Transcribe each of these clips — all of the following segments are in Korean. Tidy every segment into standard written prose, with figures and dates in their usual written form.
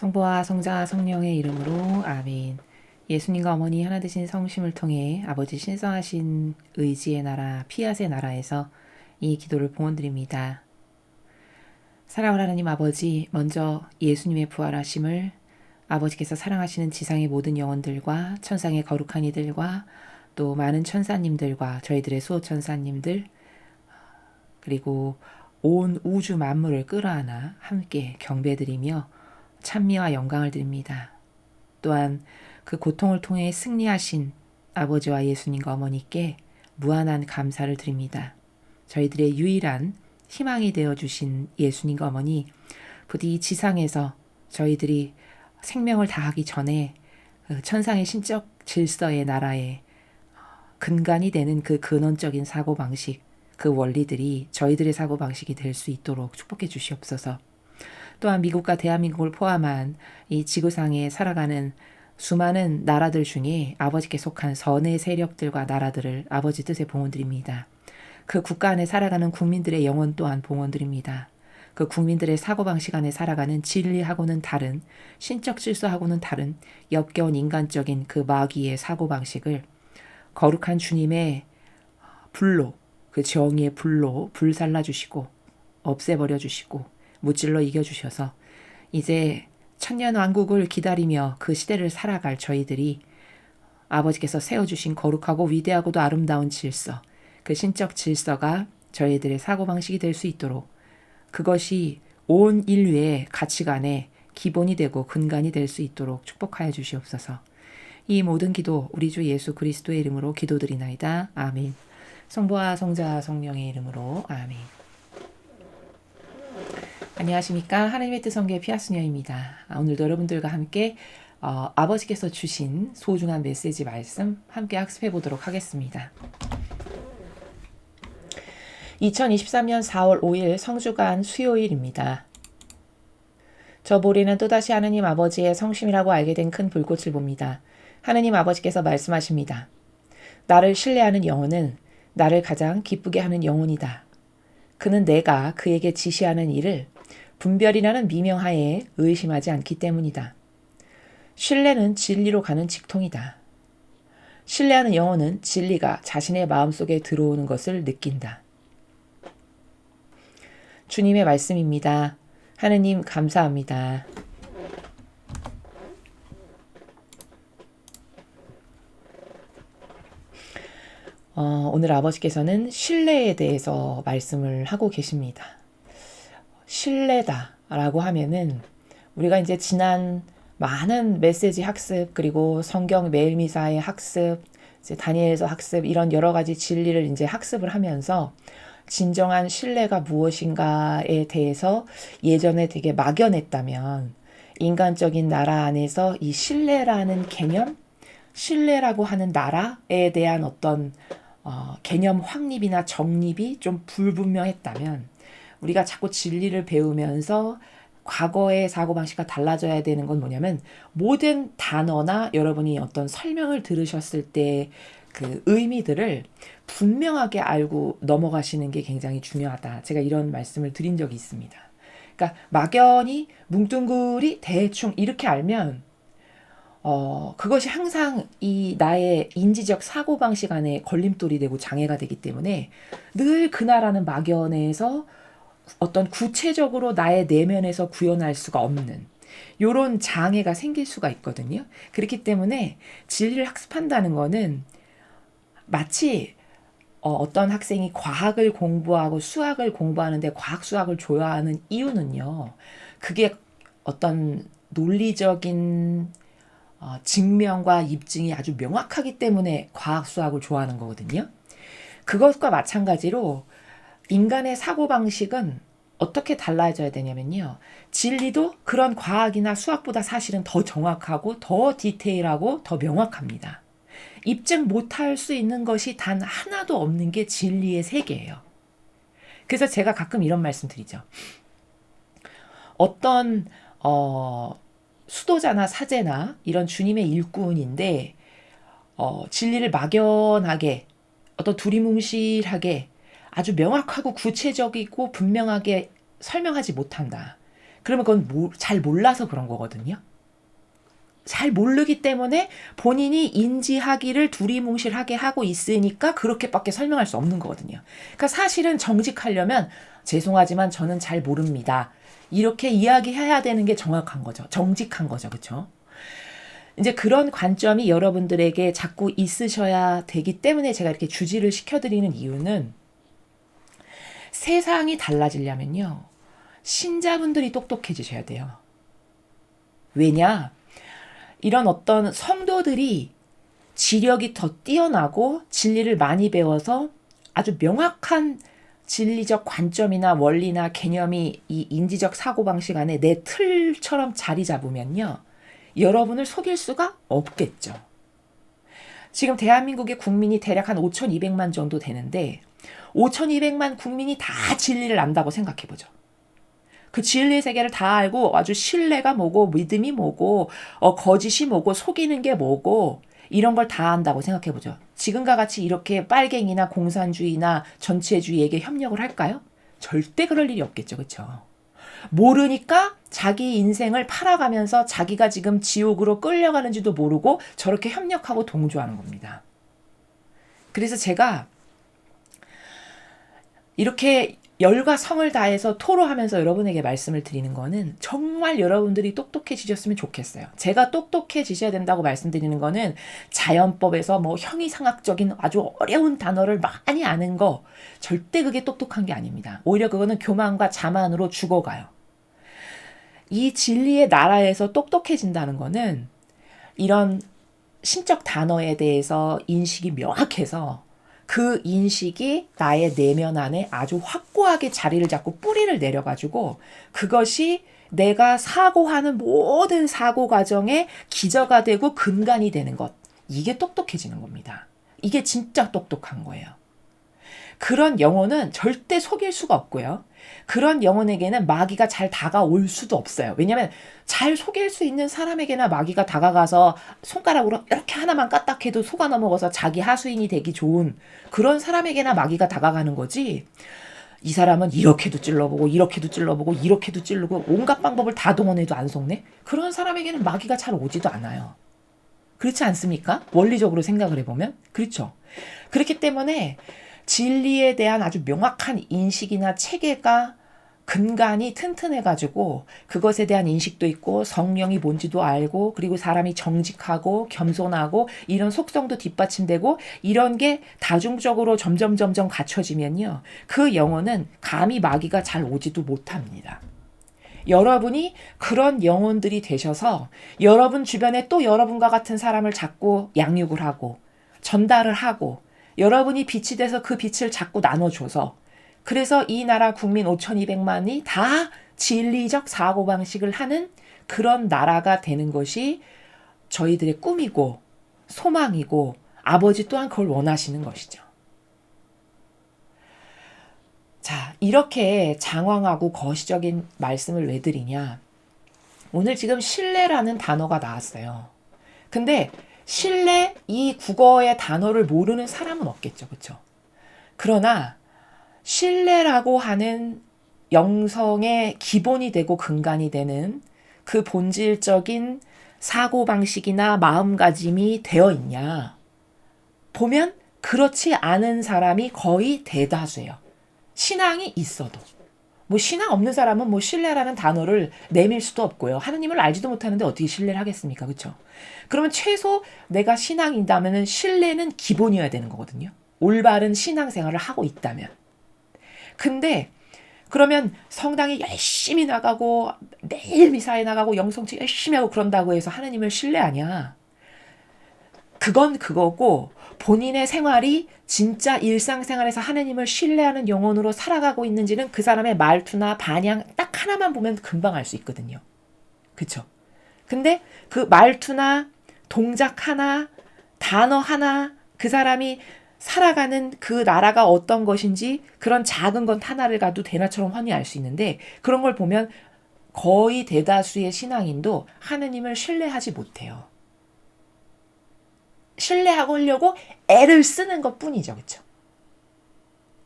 성부와 성자와 성령의 이름으로 아멘. 예수님과 어머니 하나 되신 성심을 통해 아버지 신성하신 의지의 나라 피앗의 나라에서 이 기도를 봉헌드립니다. 사랑하는 하나님 아버지, 먼저 예수님의 부활하심을 아버지께서 사랑하시는 지상의 모든 영혼들과 천상의 거룩한 이들과 또 많은 천사님들과 저희들의 수호 천사님들 그리고 온 우주 만물을 끌어안아 함께 경배드리며 찬미와 영광을 드립니다. 또한 그 고통을 통해 승리하신 아버지와 예수님과 어머니께 무한한 감사를 드립니다. 저희들의 유일한 희망이 되어주신 예수님과 어머니, 부디 지상에서 저희들이 생명을 다하기 전에 천상의 신적 질서의 나라에 근간이 되는 그 근원적인 사고방식, 그 원리들이 저희들의 사고방식이 될 수 있도록 축복해 주시옵소서. 또한 미국과 대한민국을 포함한 이 지구상에 살아가는 수많은 나라들 중에 아버지께 속한 선의 세력들과 나라들을 아버지 뜻에 봉헌드립니다. 그 국가 안에 살아가는 국민들의 영혼 또한 봉헌드립니다. 그 국민들의 사고방식 안에 살아가는 진리하고는 다른, 신적 질서하고는 다른 역겨운 인간적인 그 마귀의 사고방식을 거룩한 주님의 불로, 그 정의의 불로 불살라 주시고 없애버려 주시고 무찔러 이겨주셔서 이제 천년왕국을 기다리며 그 시대를 살아갈 저희들이 아버지께서 세워주신 거룩하고 위대하고도 아름다운 질서, 그 신적 질서가 저희들의 사고방식이 될 수 있도록 그것이 온 인류의 가치관의 기본이 되고 근간이 될 수 있도록 축복하여 주시옵소서. 이 모든 기도 우리 주 예수 그리스도의 이름으로 기도드리나이다. 아멘. 성부와 성자와 성령의 이름으로 아멘. 안녕하십니까. 하나님의 뜻 성교의 피아스녀입니다. 오늘도 여러분들과 함께 아버지께서 주신 소중한 메시지 말씀 함께 학습해 보도록 하겠습니다. 2023년 4월 5일 성주간 수요일입니다. 저 모리는 또다시 하느님 아버지의 성심이라고 알게 된 큰 불꽃을 봅니다. 하느님 아버지께서 말씀하십니다. 나를 신뢰하는 영혼은 나를 가장 기쁘게 하는 영혼이다. 그는 내가 그에게 지시하는 일을 분별이라는 미명하에 의심하지 않기 때문이다. 신뢰는 진리로 가는 직통이다. 신뢰하는 영혼은 진리가 자신의 마음속에 들어오는 것을 느낀다. 주님의 말씀입니다. 하느님 감사합니다. 오늘 아버지께서는 신뢰에 대해서 말씀을 하고 계십니다. 신뢰다라고 하면은 우리가 이제 지난 많은 메시지 학습 그리고 성경 매일 미사의 학습, 이제 다니엘서 학습 이런 여러 가지 진리를 이제 학습을 하면서 진정한 신뢰가 무엇인가에 대해서 예전에 되게 막연했다면 인간적인 나라 안에서 이 신뢰라는 개념, 신뢰라고 하는 나라에 대한 어떤 개념 확립이나 정립이 좀 불분명했다면 우리가 자꾸 진리를 배우면서 과거의 사고방식과 달라져야 되는 건 뭐냐면 모든 단어나 여러분이 어떤 설명을 들으셨을 때 그 의미들을 분명하게 알고 넘어가시는 게 굉장히 중요하다. 제가 이런 말씀을 드린 적이 있습니다. 그러니까 막연히 뭉뚱그리 대충 이렇게 알면 그것이 항상 이 나의 인지적 사고방식 안에 걸림돌이 되고 장애가 되기 때문에 늘 그나라는 막연해서 어떤 구체적으로 나의 내면에서 구현할 수가 없는 이런 장애가 생길 수가 있거든요. 그렇기 때문에 진리를 학습한다는 거는 마치 어떤 학생이 과학을 공부하고 수학을 공부하는데 과학 수학을 좋아하는 이유는요. 그게 어떤 논리적인 증명과 입증이 아주 명확하기 때문에 과학 수학을 좋아하는 거거든요. 그것과 마찬가지로 인간의 사고방식은 어떻게 달라져야 되냐면요. 진리도 그런 과학이나 수학보다 사실은 더 정확하고 더 디테일하고 더 명확합니다. 입증 못할 수 있는 것이 단 하나도 없는 게 진리의 세계예요. 그래서 제가 가끔 이런 말씀 드리죠. 어떤 수도자나 사제나 이런 주님의 일꾼인데 진리를 막연하게 어떤 두리뭉실하게 아주 명확하고 구체적이고 분명하게 설명하지 못한다. 그러면 그건 잘 몰라서 그런 거거든요. 잘 모르기 때문에 본인이 인지하기를 두리뭉실하게 하고 있으니까 그렇게밖에 설명할 수 없는 거거든요. 그러니까 사실은 정직하려면 죄송하지만 저는 잘 모릅니다. 이렇게 이야기해야 되는 게 정확한 거죠. 정직한 거죠. 그렇죠? 이제 그런 관점이 여러분들에게 자꾸 있으셔야 되기 때문에 제가 이렇게 주지를 시켜드리는 이유는 세상이 달라지려면요. 신자분들이 똑똑해지셔야 돼요. 왜냐? 이런 어떤 성도들이 지력이 더 뛰어나고 진리를 많이 배워서 아주 명확한 진리적 관점이나 원리나 개념이 이 인지적 사고방식 안에 내 틀처럼 자리 잡으면요. 여러분을 속일 수가 없겠죠. 지금 대한민국의 국민이 대략 한 5,200만 정도 되는데 5,200만 국민이 다 진리를 안다고 생각해보죠. 그 진리의 세계를 다 알고 아주 신뢰가 뭐고 믿음이 뭐고 거짓이 뭐고 속이는 게 뭐고 이런 걸 다 안다고 생각해보죠. 지금과 같이 이렇게 빨갱이나 공산주의나 전체주의에게 협력을 할까요? 절대 그럴 일이 없겠죠. 그렇죠? 모르니까 자기 인생을 팔아가면서 자기가 지금 지옥으로 끌려가는지도 모르고 저렇게 협력하고 동조하는 겁니다. 그래서 제가 이렇게 열과 성을 다해서 토로하면서 여러분에게 말씀을 드리는 거는 정말 여러분들이 똑똑해지셨으면 좋겠어요. 제가 똑똑해지셔야 된다고 말씀드리는 거는 자연법에서 뭐 형이상학적인 아주 어려운 단어를 많이 아는 거 절대 그게 똑똑한 게 아닙니다. 오히려 그거는 교만과 자만으로 죽어가요. 이 진리의 나라에서 똑똑해진다는 거는 이런 신적 단어에 대해서 인식이 명확해서 그 인식이 나의 내면 안에 아주 확고하게 자리를 잡고 뿌리를 내려가지고 그것이 내가 사고하는 모든 사고 과정의 기저가 되고 근간이 되는 것. 이게 똑똑해지는 겁니다. 이게 진짜 똑똑한 거예요. 그런 영혼은 절대 속일 수가 없고요. 그런 영혼에게는 마귀가 잘 다가올 수도 없어요. 왜냐하면 잘 속일 수 있는 사람에게나 마귀가 다가가서 손가락으로 이렇게 하나만 까딱해도 속아 넘어가서 자기 하수인이 되기 좋은 그런 사람에게나 마귀가 다가가는 거지. 이 사람은 이렇게도 찔러보고 이렇게도 찔러보고 이렇게도 찔르고 온갖 방법을 다 동원해도 안 속네? 그런 사람에게는 마귀가 잘 오지도 않아요. 그렇지 않습니까? 원리적으로 생각을 해보면. 그렇죠. 그렇기 때문에 진리에 대한 아주 명확한 인식이나 체계가 근간이 튼튼해가지고 그것에 대한 인식도 있고 성령이 뭔지도 알고 그리고 사람이 정직하고 겸손하고 이런 속성도 뒷받침되고 이런 게 다중적으로 점점 갖춰지면요. 그 영혼은 감히 마귀가 잘 오지도 못합니다. 여러분이 그런 영혼들이 되셔서 여러분 주변에 또 여러분과 같은 사람을 자꾸 양육을 하고 전달을 하고 여러분이 빛이 돼서 그 빛을 자꾸 나눠줘서 그래서 이 나라 국민 5,200만이 다 진리적 사고방식을 하는 그런 나라가 되는 것이 저희들의 꿈이고 소망이고 아버지 또한 그걸 원하시는 것이죠. 자, 이렇게 장황하고 거시적인 말씀을 왜 드리냐. 오늘 지금 신뢰라는 단어가 나왔어요. 근데 신뢰, 이 국어의 단어를 모르는 사람은 없겠죠. 그렇죠? 그러나 신뢰라고 하는 영성의 기본이 되고 근간이 되는 그 본질적인 사고방식이나 마음가짐이 되어 있냐. 보면 그렇지 않은 사람이 거의 대다수예요. 신앙이 있어도. 뭐 신앙 없는 사람은 뭐 신뢰라는 단어를 내밀 수도 없고요. 하느님을 알지도 못하는데 어떻게 신뢰를 하겠습니까? 그렇죠? 그러면 최소 내가 신앙이다면은 신뢰는 기본이어야 되는 거거든요. 올바른 신앙생활을 하고 있다면. 근데 그러면 성당에 열심히 나가고 매일 미사에 나가고 영성치 열심히 하고 그런다고 해서 하느님을 신뢰하냐? 그건 그거고 본인의 생활이 진짜 일상생활에서 하느님을 신뢰하는 영혼으로 살아가고 있는지는 그 사람의 말투나 반향 딱 하나만 보면 금방 알 수 있거든요. 그쵸? 근데 그 말투나 동작 하나, 단어 하나, 그 사람이 살아가는 그 나라가 어떤 것인지 그런 작은 것 하나를 가도 대나처럼 훤히 알 수 있는데 그런 걸 보면 거의 대다수의 신앙인도 하느님을 신뢰하지 못해요. 신뢰하려고 애를 쓰는 것 뿐이죠. 그렇죠?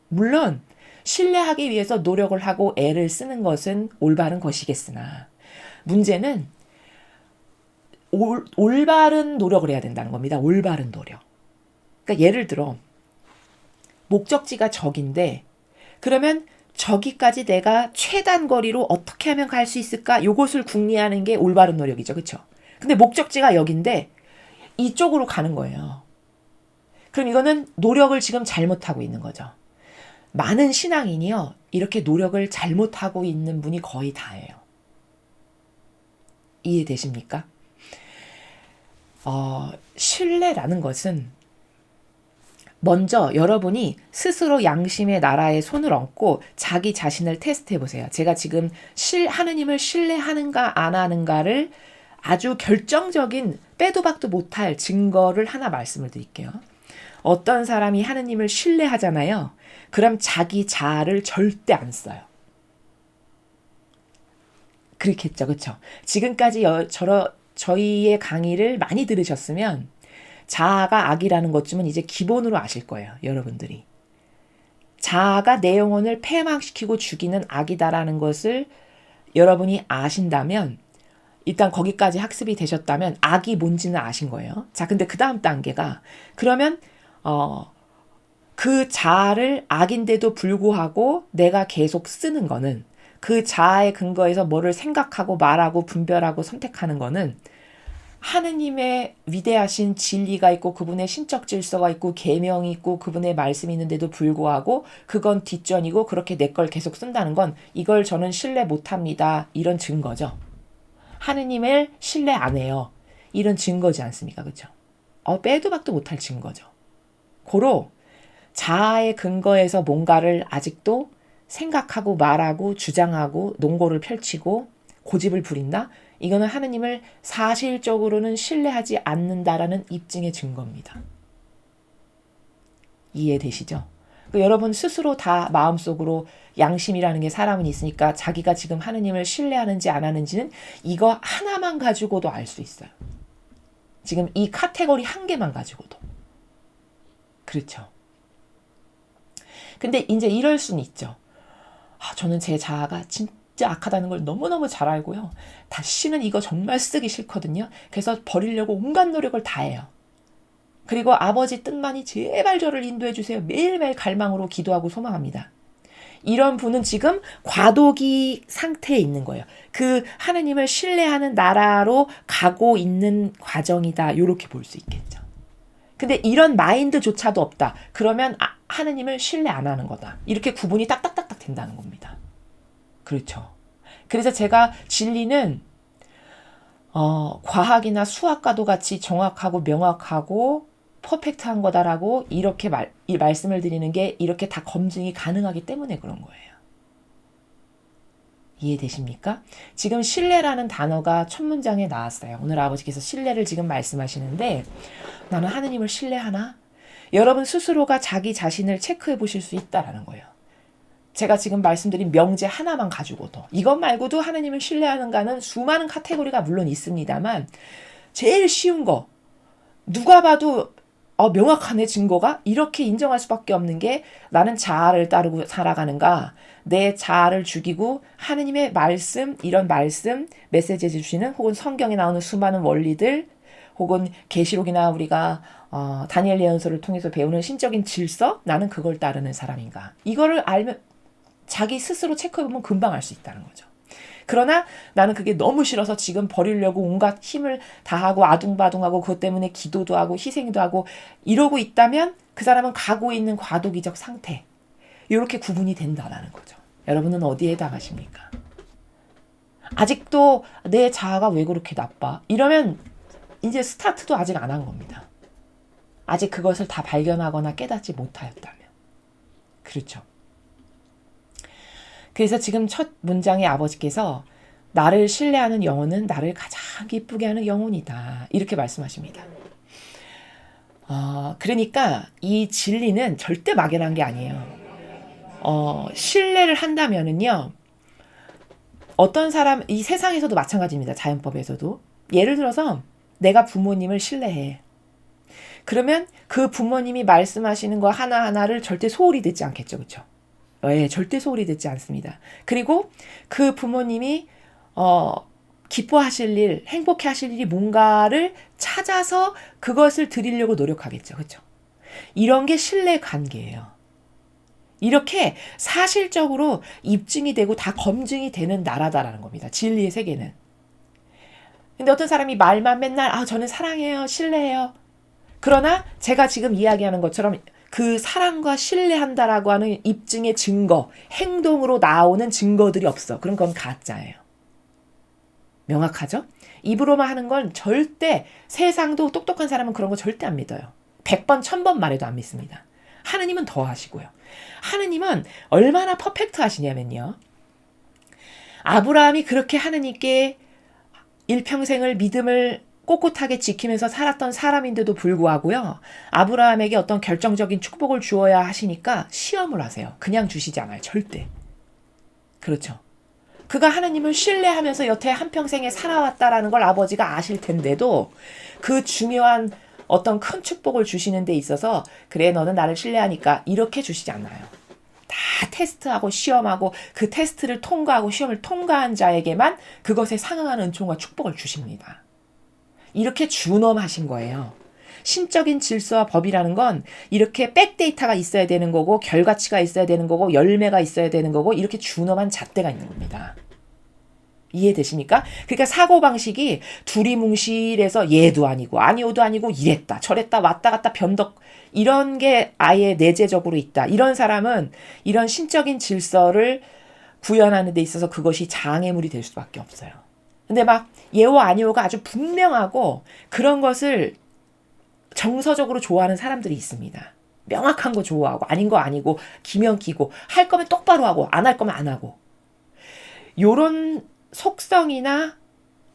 물론 신뢰하기 위해서 노력을 하고 애를 쓰는 것은 올바른 것이겠으나 문제는 올바른 노력을 해야 된다는 겁니다. 올바른 노력. 그러니까 예를 들어 목적지가 저긴데 그러면 저기까지 내가 최단 거리로 어떻게 하면 갈 수 있을까? 요것을 궁리하는 게 올바른 노력이죠. 그렇죠? 근데 목적지가 여긴데 이쪽으로 가는 거예요. 그럼 이거는 노력을 지금 잘못하고 있는 거죠. 많은 신앙인이요. 이렇게 노력을 잘못하고 있는 분이 거의 다예요. 이해되십니까? 신뢰라는 것은 먼저 여러분이 스스로 양심의 나라에 손을 얹고 자기 자신을 테스트해 보세요. 제가 지금 하느님을 신뢰하는가 안 하는가를 아주 결정적인 빼도 박도 못할 증거를 하나 말씀을 드릴게요. 어떤 사람이 하느님을 신뢰하잖아요. 그럼 자기 자아를 절대 안 써요. 그렇겠죠. 그렇죠? 지금까지 저희의 강의를 많이 들으셨으면 자아가 악이라는 것쯤은 이제 기본으로 아실 거예요. 여러분들이. 자아가 내 영혼을 패망시키고 죽이는 악이다라는 것을 여러분이 아신다면 일단 거기까지 학습이 되셨다면 악이 뭔지는 아신 거예요. 자, 근데 그 다음 단계가 그러면 그 자아를 악인데도 불구하고 내가 계속 쓰는 거는 그 자아의 근거에서 뭐를 생각하고 말하고 분별하고 선택하는 거는 하느님의 위대하신 진리가 있고 그분의 신적 질서가 있고 계명이 있고 그분의 말씀이 있는데도 불구하고 그건 뒷전이고 그렇게 내 걸 계속 쓴다는 건 이걸 저는 신뢰 못합니다. 이런 증거죠. 하느님을 신뢰 안 해요. 이런 증거지 않습니까? 그렇죠? 빼도 박도 못할 증거죠. 고로 자아의 근거에서 뭔가를 아직도 생각하고 말하고 주장하고 논고를 펼치고 고집을 부린다? 이거는 하느님을 사실적으로는 신뢰하지 않는다라는 입증의 증거입니다. 이해되시죠? 여러분 스스로 다 마음속으로 양심이라는 게 사람은 있으니까 자기가 지금 하느님을 신뢰하는지 안 하는지는 이거 하나만 가지고도 알 수 있어요. 지금 이 카테고리 한 개만 가지고도. 그렇죠. 근데 이제 이럴 수는 있죠. 저는 제 자아가 진짜 악하다는 걸 너무너무 잘 알고요. 다시는 이거 정말 쓰기 싫거든요. 그래서 버리려고 온갖 노력을 다 해요. 그리고 아버지 뜻만이 제발 저를 인도해 주세요. 매일매일 갈망으로 기도하고 소망합니다. 이런 분은 지금 과도기 상태에 있는 거예요. 그 하느님을 신뢰하는 나라로 가고 있는 과정이다. 이렇게 볼 수 있겠죠. 근데 이런 마인드조차도 없다. 그러면 하느님을 신뢰 안 하는 거다. 이렇게 구분이 딱딱딱딱 된다는 겁니다. 그렇죠. 그래서 제가 진리는 과학이나 수학과도 같이 정확하고 명확하고 퍼펙트한 거다라고 이렇게 이 말씀을 드리는 게 이렇게 다 검증이 가능하기 때문에 그런 거예요. 이해되십니까? 지금 신뢰라는 단어가 첫 문장에 나왔어요. 오늘 아버지께서 신뢰를 지금 말씀하시는데 나는 하느님을 신뢰하나? 여러분 스스로가 자기 자신을 체크해 보실 수 있다라는 거예요. 제가 지금 말씀드린 명제 하나만 가지고도 이것 말고도 하느님을 신뢰하는가는 수많은 카테고리가 물론 있습니다만 제일 쉬운 거 누가 봐도 명확하네 증거가 이렇게 인정할 수밖에 없는 게 나는 자아를 따르고 살아가는가 내 자아를 죽이고 하느님의 말씀 이런 말씀 메시지 주시는 혹은 성경에 나오는 수많은 원리들 혹은 계시록이나 우리가 다니엘 예언서를 통해서 배우는 신적인 질서 나는 그걸 따르는 사람인가 이거를 알면 자기 스스로 체크해보면 금방 알 수 있다는 거죠. 그러나 나는 그게 너무 싫어서 지금 버리려고 온갖 힘을 다하고 아둥바둥하고 그것 때문에 기도도 하고 희생도 하고 이러고 있다면 그 사람은 가고 있는 과도기적 상태. 이렇게 구분이 된다라는 거죠. 여러분은 어디에 해당하십니까? 아직도 내 자아가 왜 그렇게 나빠? 이러면 이제 스타트도 아직 안 한 겁니다. 아직 그것을 다 발견하거나 깨닫지 못하였다면. 그렇죠. 그래서 지금 첫 문장의 아버지께서 나를 신뢰하는 영혼은 나를 가장 기쁘게 하는 영혼이다. 이렇게 말씀하십니다. 그러니까 이 진리는 절대 막연한 게 아니에요. 신뢰를 한다면은요. 어떤 사람, 이 세상에서도 마찬가지입니다. 자연법에서도. 예를 들어서 내가 부모님을 신뢰해. 그러면 그 부모님이 말씀하시는 거 하나하나를 절대 소홀히 듣지 않겠죠. 그렇죠? 절대 소홀히 듣지 않습니다. 그리고 그 부모님이 기뻐하실 일, 행복해 하실 일이 뭔가를 찾아서 그것을 드리려고 노력하겠죠. 그렇죠? 이런 게 신뢰 관계예요. 이렇게 사실적으로 입증이 되고 다 검증이 되는 나라다라는 겁니다. 진리의 세계는. 근데 어떤 사람이 말만 맨날 저는 사랑해요, 신뢰해요. 그러나 제가 지금 이야기하는 것처럼 그 사랑과 신뢰한다라고 하는 입증의 증거, 행동으로 나오는 증거들이 없어. 그럼 그건 가짜예요. 명확하죠? 입으로만 하는 건 절대, 세상도 똑똑한 사람은 그런 거 절대 안 믿어요. 100번, 1000번 말해도 안 믿습니다. 하느님은 더 하시고요. 하느님은 얼마나 퍼펙트 하시냐면요. 아브라함이 그렇게 하느님께 일평생을 믿음을 꼿꼿하게 지키면서 살았던 사람인데도 불구하고요. 아브라함에게 어떤 결정적인 축복을 주어야 하시니까 시험을 하세요. 그냥 주시지 않아요. 절대. 그렇죠. 그가 하느님을 신뢰하면서 여태 한평생에 살아왔다라는 걸 아버지가 아실 텐데도 그 중요한 어떤 큰 축복을 주시는 데 있어서 그래 너는 나를 신뢰하니까 이렇게 주시지 않아요. 다 테스트하고 시험하고 그 테스트를 통과하고 시험을 통과한 자에게만 그것에 상응하는 은총과 축복을 주십니다. 이렇게 준엄하신 거예요. 신적인 질서와 법이라는 건 이렇게 백데이터가 있어야 되는 거고 결과치가 있어야 되는 거고 열매가 있어야 되는 거고 이렇게 준엄한 잣대가 있는 겁니다. 이해되십니까? 그러니까 사고방식이 두리뭉실해서 얘도 아니고 아니오도 아니고 이랬다 저랬다 왔다 갔다 변덕 이런 게 아예 내재적으로 있다. 이런 사람은 이런 신적인 질서를 구현하는 데 있어서 그것이 장애물이 될 수밖에 없어요. 근데 막 예오 아니오가 아주 분명하고 그런 것을 정서적으로 좋아하는 사람들이 있습니다. 명확한 거 좋아하고 아닌 거 아니고 기면 기고 할 거면 똑바로 하고 안 할 거면 안 하고 요런 속성이나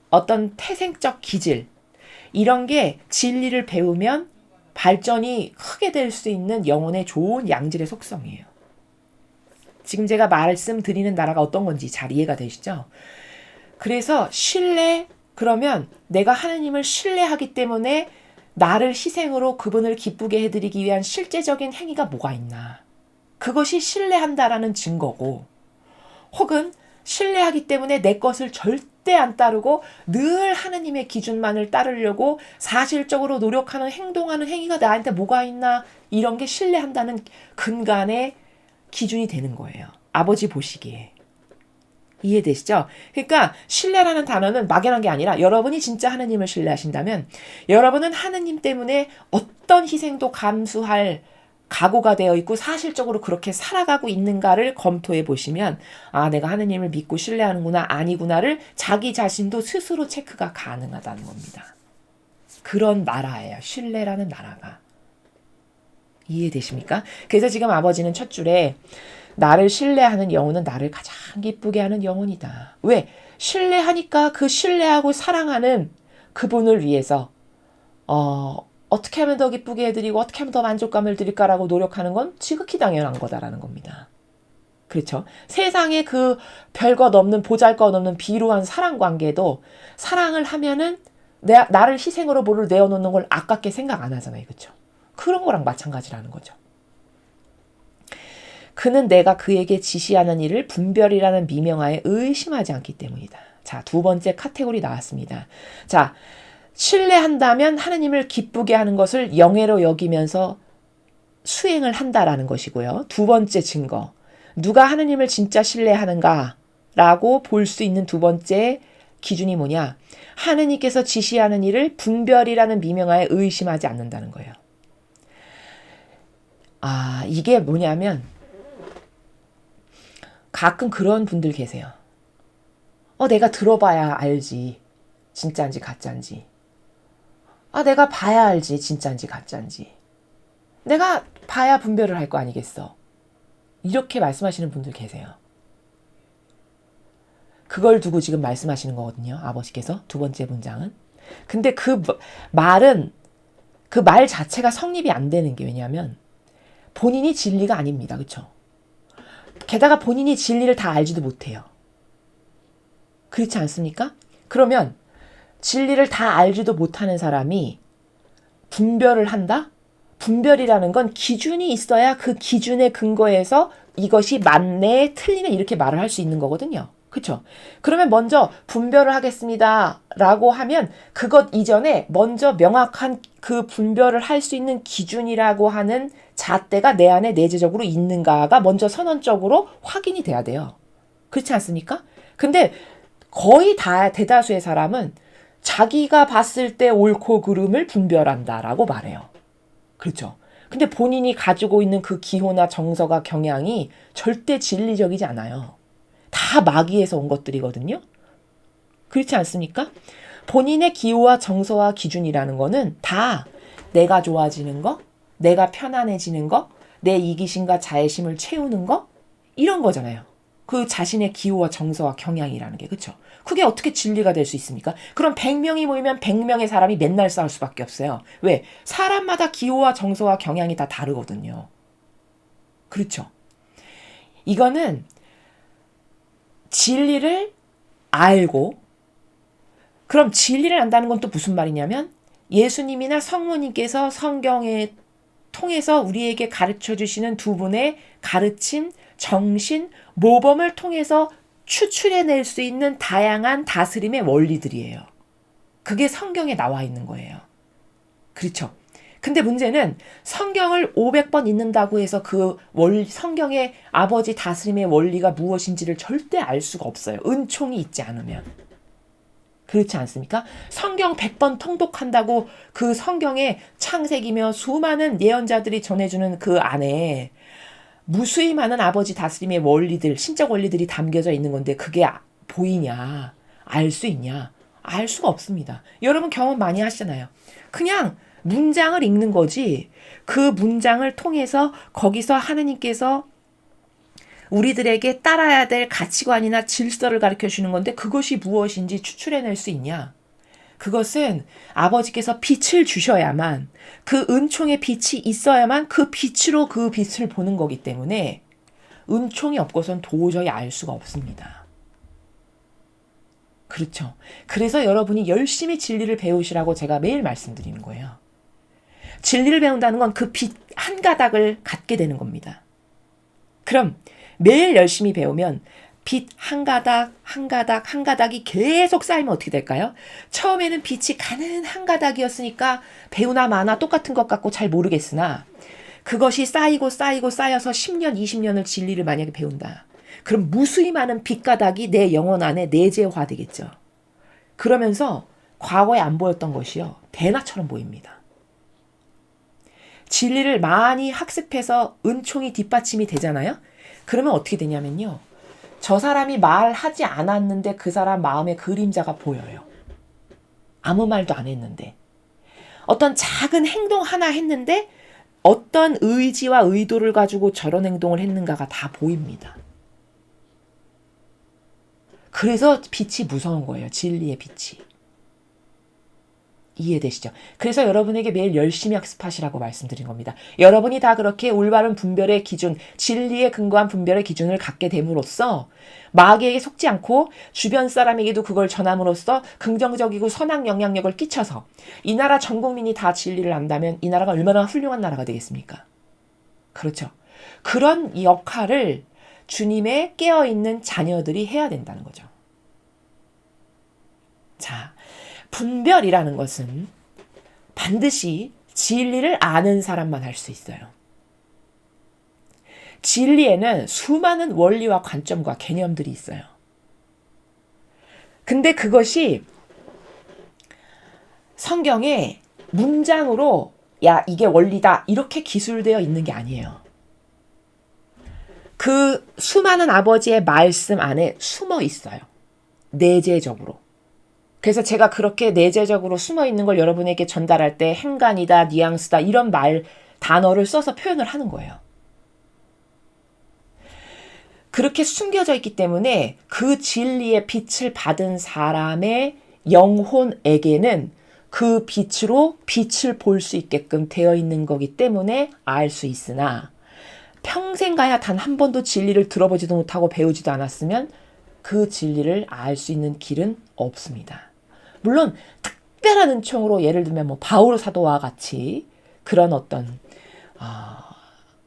어떤 태생적 기질 이런 게 진리를 배우면 발전이 크게 될 수 있는 영혼의 좋은 양질의 속성이에요. 지금 제가 말씀드리는 나라가 어떤 건지 잘 이해가 되시죠? 그래서 신뢰 그러면 내가 하느님을 신뢰하기 때문에 나를 희생으로 그분을 기쁘게 해드리기 위한 실제적인 행위가 뭐가 있나. 그것이 신뢰한다라는 증거고 혹은 신뢰하기 때문에 내 것을 절대 안 따르고 늘 하느님의 기준만을 따르려고 사실적으로 노력하는 행동하는 행위가 나한테 뭐가 있나 이런 게 신뢰한다는 근간의 기준이 되는 거예요. 아버지 보시기에. 이해되시죠? 그러니까 신뢰라는 단어는 막연한 게 아니라 여러분이 진짜 하느님을 신뢰하신다면 여러분은 하느님 때문에 어떤 희생도 감수할 각오가 되어 있고 사실적으로 그렇게 살아가고 있는가를 검토해 보시면 내가 하느님을 믿고 신뢰하는구나 아니구나를 자기 자신도 스스로 체크가 가능하다는 겁니다. 그런 나라예요. 신뢰라는 나라가. 이해되십니까? 그래서 지금 아버지는 첫 줄에 나를 신뢰하는 영혼은 나를 가장 기쁘게 하는 영혼이다. 왜? 신뢰하니까 그 신뢰하고 사랑하는 그분을 위해서 어떻게 하면 더 기쁘게 해드리고 어떻게 하면 더 만족감을 드릴까라고 노력하는 건 지극히 당연한 거다라는 겁니다. 그렇죠? 세상에 그 별것 없는 보잘것없는 비루한 사랑 관계도 사랑을 하면은 나를 희생으로 뭐를 내어놓는 걸 아깝게 생각 안 하잖아요. 그렇죠? 그런 거랑 마찬가지라는 거죠. 그는 내가 그에게 지시하는 일을 분별이라는 미명하에 의심하지 않기 때문이다. 자, 두 번째 카테고리 나왔습니다. 자, 신뢰한다면 하느님을 기쁘게 하는 것을 영예로 여기면서 수행을 한다라는 것이고요. 두 번째 증거. 누가 하느님을 진짜 신뢰하는가라고 볼 수 있는 두 번째 기준이 뭐냐? 하느님께서 지시하는 일을 분별이라는 미명하에 의심하지 않는다는 거예요. 이게 뭐냐면 가끔 그런 분들 계세요. 내가 들어봐야 알지. 진짜인지 가짜인지. 내가 봐야 알지. 진짜인지 가짜인지. 내가 봐야 분별을 할 거 아니겠어. 이렇게 말씀하시는 분들 계세요. 그걸 두고 지금 말씀하시는 거거든요. 아버지께서 두 번째 문장은. 근데 그 말은 그 말 자체가 성립이 안 되는 게 왜냐하면 본인이 진리가 아닙니다. 그렇죠? 게다가 본인이 진리를 다 알지도 못해요. 그렇지 않습니까? 그러면 진리를 다 알지도 못하는 사람이 분별을 한다? 분별이라는 건 기준이 있어야 그 기준에 근거해서 이것이 맞네, 틀리네 이렇게 말을 할 수 있는 거거든요. 그쵸? 그러면 먼저 분별을 하겠습니다 라고 하면 그것 이전에 먼저 명확한 그 분별을 할 수 있는 기준이라고 하는 잣대가 내 안에 내재적으로 있는가가 먼저 선언적으로 확인이 돼야 돼요. 그렇지 않습니까? 근데 거의 다 대다수의 사람은 자기가 봤을 때 옳고 그름을 분별한다라고 말해요. 그렇죠? 근데 본인이 가지고 있는 그 기호나 정서가 경향이 절대 진리적이지 않아요. 다 마귀에서 온 것들이거든요. 그렇지 않습니까? 본인의 기호와 정서와 기준이라는 거는 다 내가 좋아지는 거, 내가 편안해지는 거, 내 이기심과 자애심을 채우는 거 이런 거잖아요. 그 자신의 기호와 정서와 경향이라는 게 그렇죠. 그게 어떻게 진리가 될 수 있습니까? 그럼 100명이 모이면 100명의 사람이 맨날 싸울 수밖에 없어요. 왜? 사람마다 기호와 정서와 경향이 다 다르거든요. 그렇죠. 이거는 진리를 알고 그럼 진리를 안다는 건 또 무슨 말이냐면 예수님이나 성모님께서 성경에 통해서 우리에게 가르쳐 주시는 두 분의 가르침, 정신, 모범을 통해서 추출해낼 수 있는 다양한 다스림의 원리들이에요. 그게 성경에 나와 있는 거예요. 그렇죠. 근데 문제는 성경을 500번 읽는다고 해서 그 성경의 아버지 다스림의 원리가 무엇인지를 절대 알 수가 없어요. 은총이 있지 않으면. 그렇지 않습니까? 성경 100번 통독한다고 그 성경의 창세기며 수많은 예언자들이 전해주는 그 안에 무수히 많은 아버지 다스림의 원리들, 신적 원리들이 담겨져 있는 건데 그게 보이냐? 알 수 있냐? 알 수가 없습니다. 여러분 경험 많이 하시잖아요. 그냥 문장을 읽는 거지 그 문장을 통해서 거기서 하느님께서 우리들에게 따라야 될 가치관이나 질서를 가르쳐 주는 건데 그것이 무엇인지 추출해낼 수 있냐? 그것은 아버지께서 빛을 주셔야만 그 은총의 빛이 있어야만 그 빛으로 그 빛을 보는 거기 때문에 은총이 없고선 도저히 알 수가 없습니다. 그렇죠. 그래서 여러분이 열심히 진리를 배우시라고 제가 매일 말씀드리는 거예요. 진리를 배운다는 건 그 빛 한 가닥을 갖게 되는 겁니다. 그럼 매일 열심히 배우면 빛 한 가닥, 한 가닥, 한 가닥이 계속 쌓이면 어떻게 될까요? 처음에는 빛이 가는 한 가닥이었으니까 배우나 마나 똑같은 것 같고 잘 모르겠으나 그것이 쌓이고 쌓이고 쌓여서 10년, 20년을 진리를 만약에 배운다. 그럼 무수히 많은 빛가닥이 내 영혼 안에 내재화되겠죠. 그러면서 과거에 안 보였던 것이요. 대낮처럼 보입니다. 진리를 많이 학습해서 은총이 뒷받침이 되잖아요. 그러면 어떻게 되냐면요. 저 사람이 말하지 않았는데 그 사람 마음의 그림자가 보여요. 아무 말도 안 했는데. 어떤 작은 행동 하나 했는데 어떤 의지와 의도를 가지고 저런 행동을 했는가가 다 보입니다. 그래서 빛이 무서운 거예요. 진리의 빛이. 이해되시죠? 그래서 여러분에게 매일 열심히 학습하시라고 말씀드린 겁니다. 여러분이 다 그렇게 올바른 분별의 기준, 진리에 근거한 분별의 기준을 갖게 됨으로써 마귀에게 속지 않고 주변 사람에게도 그걸 전함으로써 긍정적이고 선한 영향력을 끼쳐서 이 나라 전 국민이 다 진리를 안다면 이 나라가 얼마나 훌륭한 나라가 되겠습니까? 그렇죠. 그런 역할을 주님의 깨어있는 자녀들이 해야 된다는 거죠. 자, 분별이라는 것은 반드시 진리를 아는 사람만 할 수 있어요. 진리에는 수많은 원리와 관점과 개념들이 있어요. 근데 그것이 성경에 문장으로 야, 이게 원리다 이렇게 기술되어 있는 게 아니에요. 그 수많은 아버지의 말씀 안에 숨어 있어요. 내재적으로. 그래서 제가 그렇게 내재적으로 숨어 있는 걸 여러분에게 전달할 때 행간이다, 뉘앙스다 이런 단어를 써서 표현을 하는 거예요. 그렇게 숨겨져 있기 때문에 그 진리의 빛을 받은 사람의 영혼에게는 그 빛으로 빛을 볼 수 있게끔 되어 있는 거기 때문에 알 수 있으나 평생 가야 단 한 번도 진리를 들어보지도 못하고 배우지도 않았으면 그 진리를 알 수 있는 길은 없습니다. 물론 특별한 은총으로 예를 들면 뭐 바울 사도와 같이 그런 어떤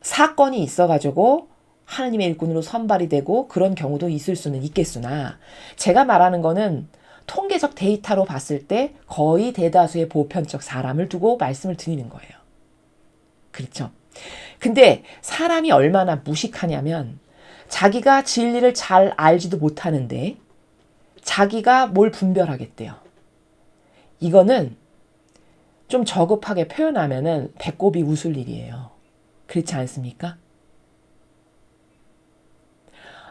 사건이 있어가지고 하느님의 일꾼으로 선발이 되고 그런 경우도 있을 수는 있겠으나 제가 말하는 거는 통계적 데이터로 봤을 때 거의 대다수의 보편적 사람을 두고 말씀을 드리는 거예요. 그렇죠? 근데 사람이 얼마나 무식하냐면 자기가 진리를 잘 알지도 못하는데 자기가 뭘 분별하겠대요. 이거는 좀 저급하게 표현하면은 배꼽이 웃을 일이에요. 그렇지 않습니까?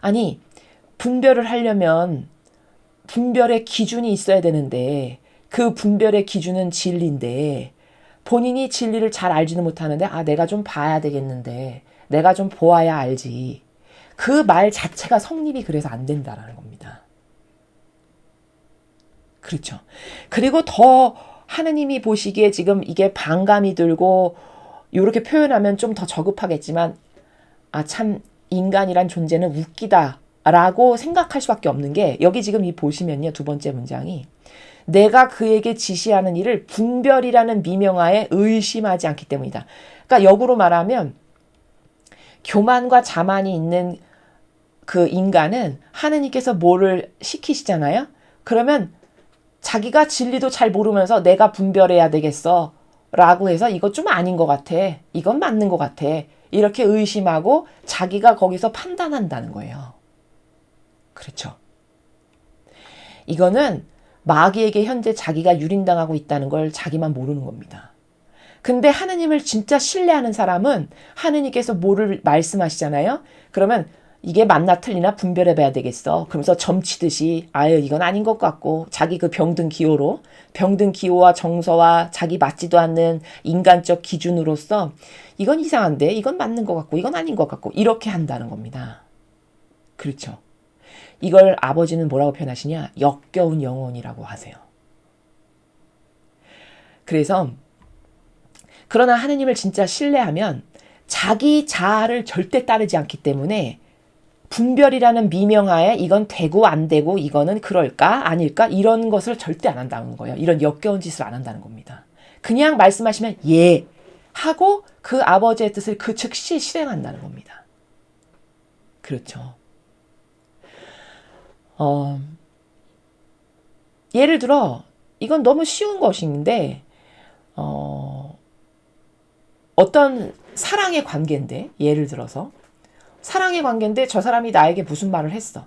아니, 분별을 하려면 분별의 기준이 있어야 되는데 그 분별의 기준은 진리인데 본인이 진리를 잘 알지는 못하는데 내가 좀 봐야 되겠는데 내가 좀 보아야 알지. 그 말 자체가 성립이 그래서 안 된다라는 겁니다. 그렇죠. 그리고 더 하느님이 보시기에 지금 이게 반감이 들고 이렇게 표현하면 좀 더 저급하겠지만 참 인간이란 존재는 웃기다라고 생각할 수밖에 없는 게 여기 지금 이 보시면요. 두 번째 문장이 내가 그에게 지시하는 일을 분별이라는 미명하에 의심하지 않기 때문이다. 그러니까 역으로 말하면 교만과 자만이 있는 그 인간은 하느님께서 뭐를 시키시잖아요. 그러면 자기가 진리도 잘 모르면서 내가 분별해야 되겠어 라고 해서 이거 좀 아닌 것 같아. 이건 맞는 것 같아. 이렇게 의심하고 자기가 거기서 판단한다는 거예요. 그렇죠. 이거는 마귀에게 현재 자기가 유린당하고 있다는 걸 자기만 모르는 겁니다. 근데 하느님을 진짜 신뢰하는 사람은 하느님께서 뭐를 말씀하시잖아요. 그러면 이게 맞나 틀리나 분별해봐야 되겠어. 그러면서 점치듯이 이건 아닌 것 같고 자기 그 병든 기호와 정서와 자기 맞지도 않는 인간적 기준으로서 이건 이상한데 이건 맞는 것 같고 이건 아닌 것 같고 이렇게 한다는 겁니다. 그렇죠. 이걸 아버지는 뭐라고 표현하시냐? 역겨운 영혼이라고 하세요. 그래서 그러나 하느님을 진짜 신뢰하면 자기 자아를 절대 따르지 않기 때문에 분별이라는 미명하에 이건 되고 안 되고 이거는 그럴까 아닐까 이런 것을 절대 안 한다는 거예요. 이런 역겨운 짓을 안 한다는 겁니다. 그냥 말씀하시면 예 하고 그 아버지의 뜻을 그 즉시 실행한다는 겁니다. 그렇죠. 예를 들어 이건 너무 쉬운 것인데 어떤 사랑의 관계인데 예를 들어서 사랑의 관계인데 저 사람이 나에게 무슨 말을 했어.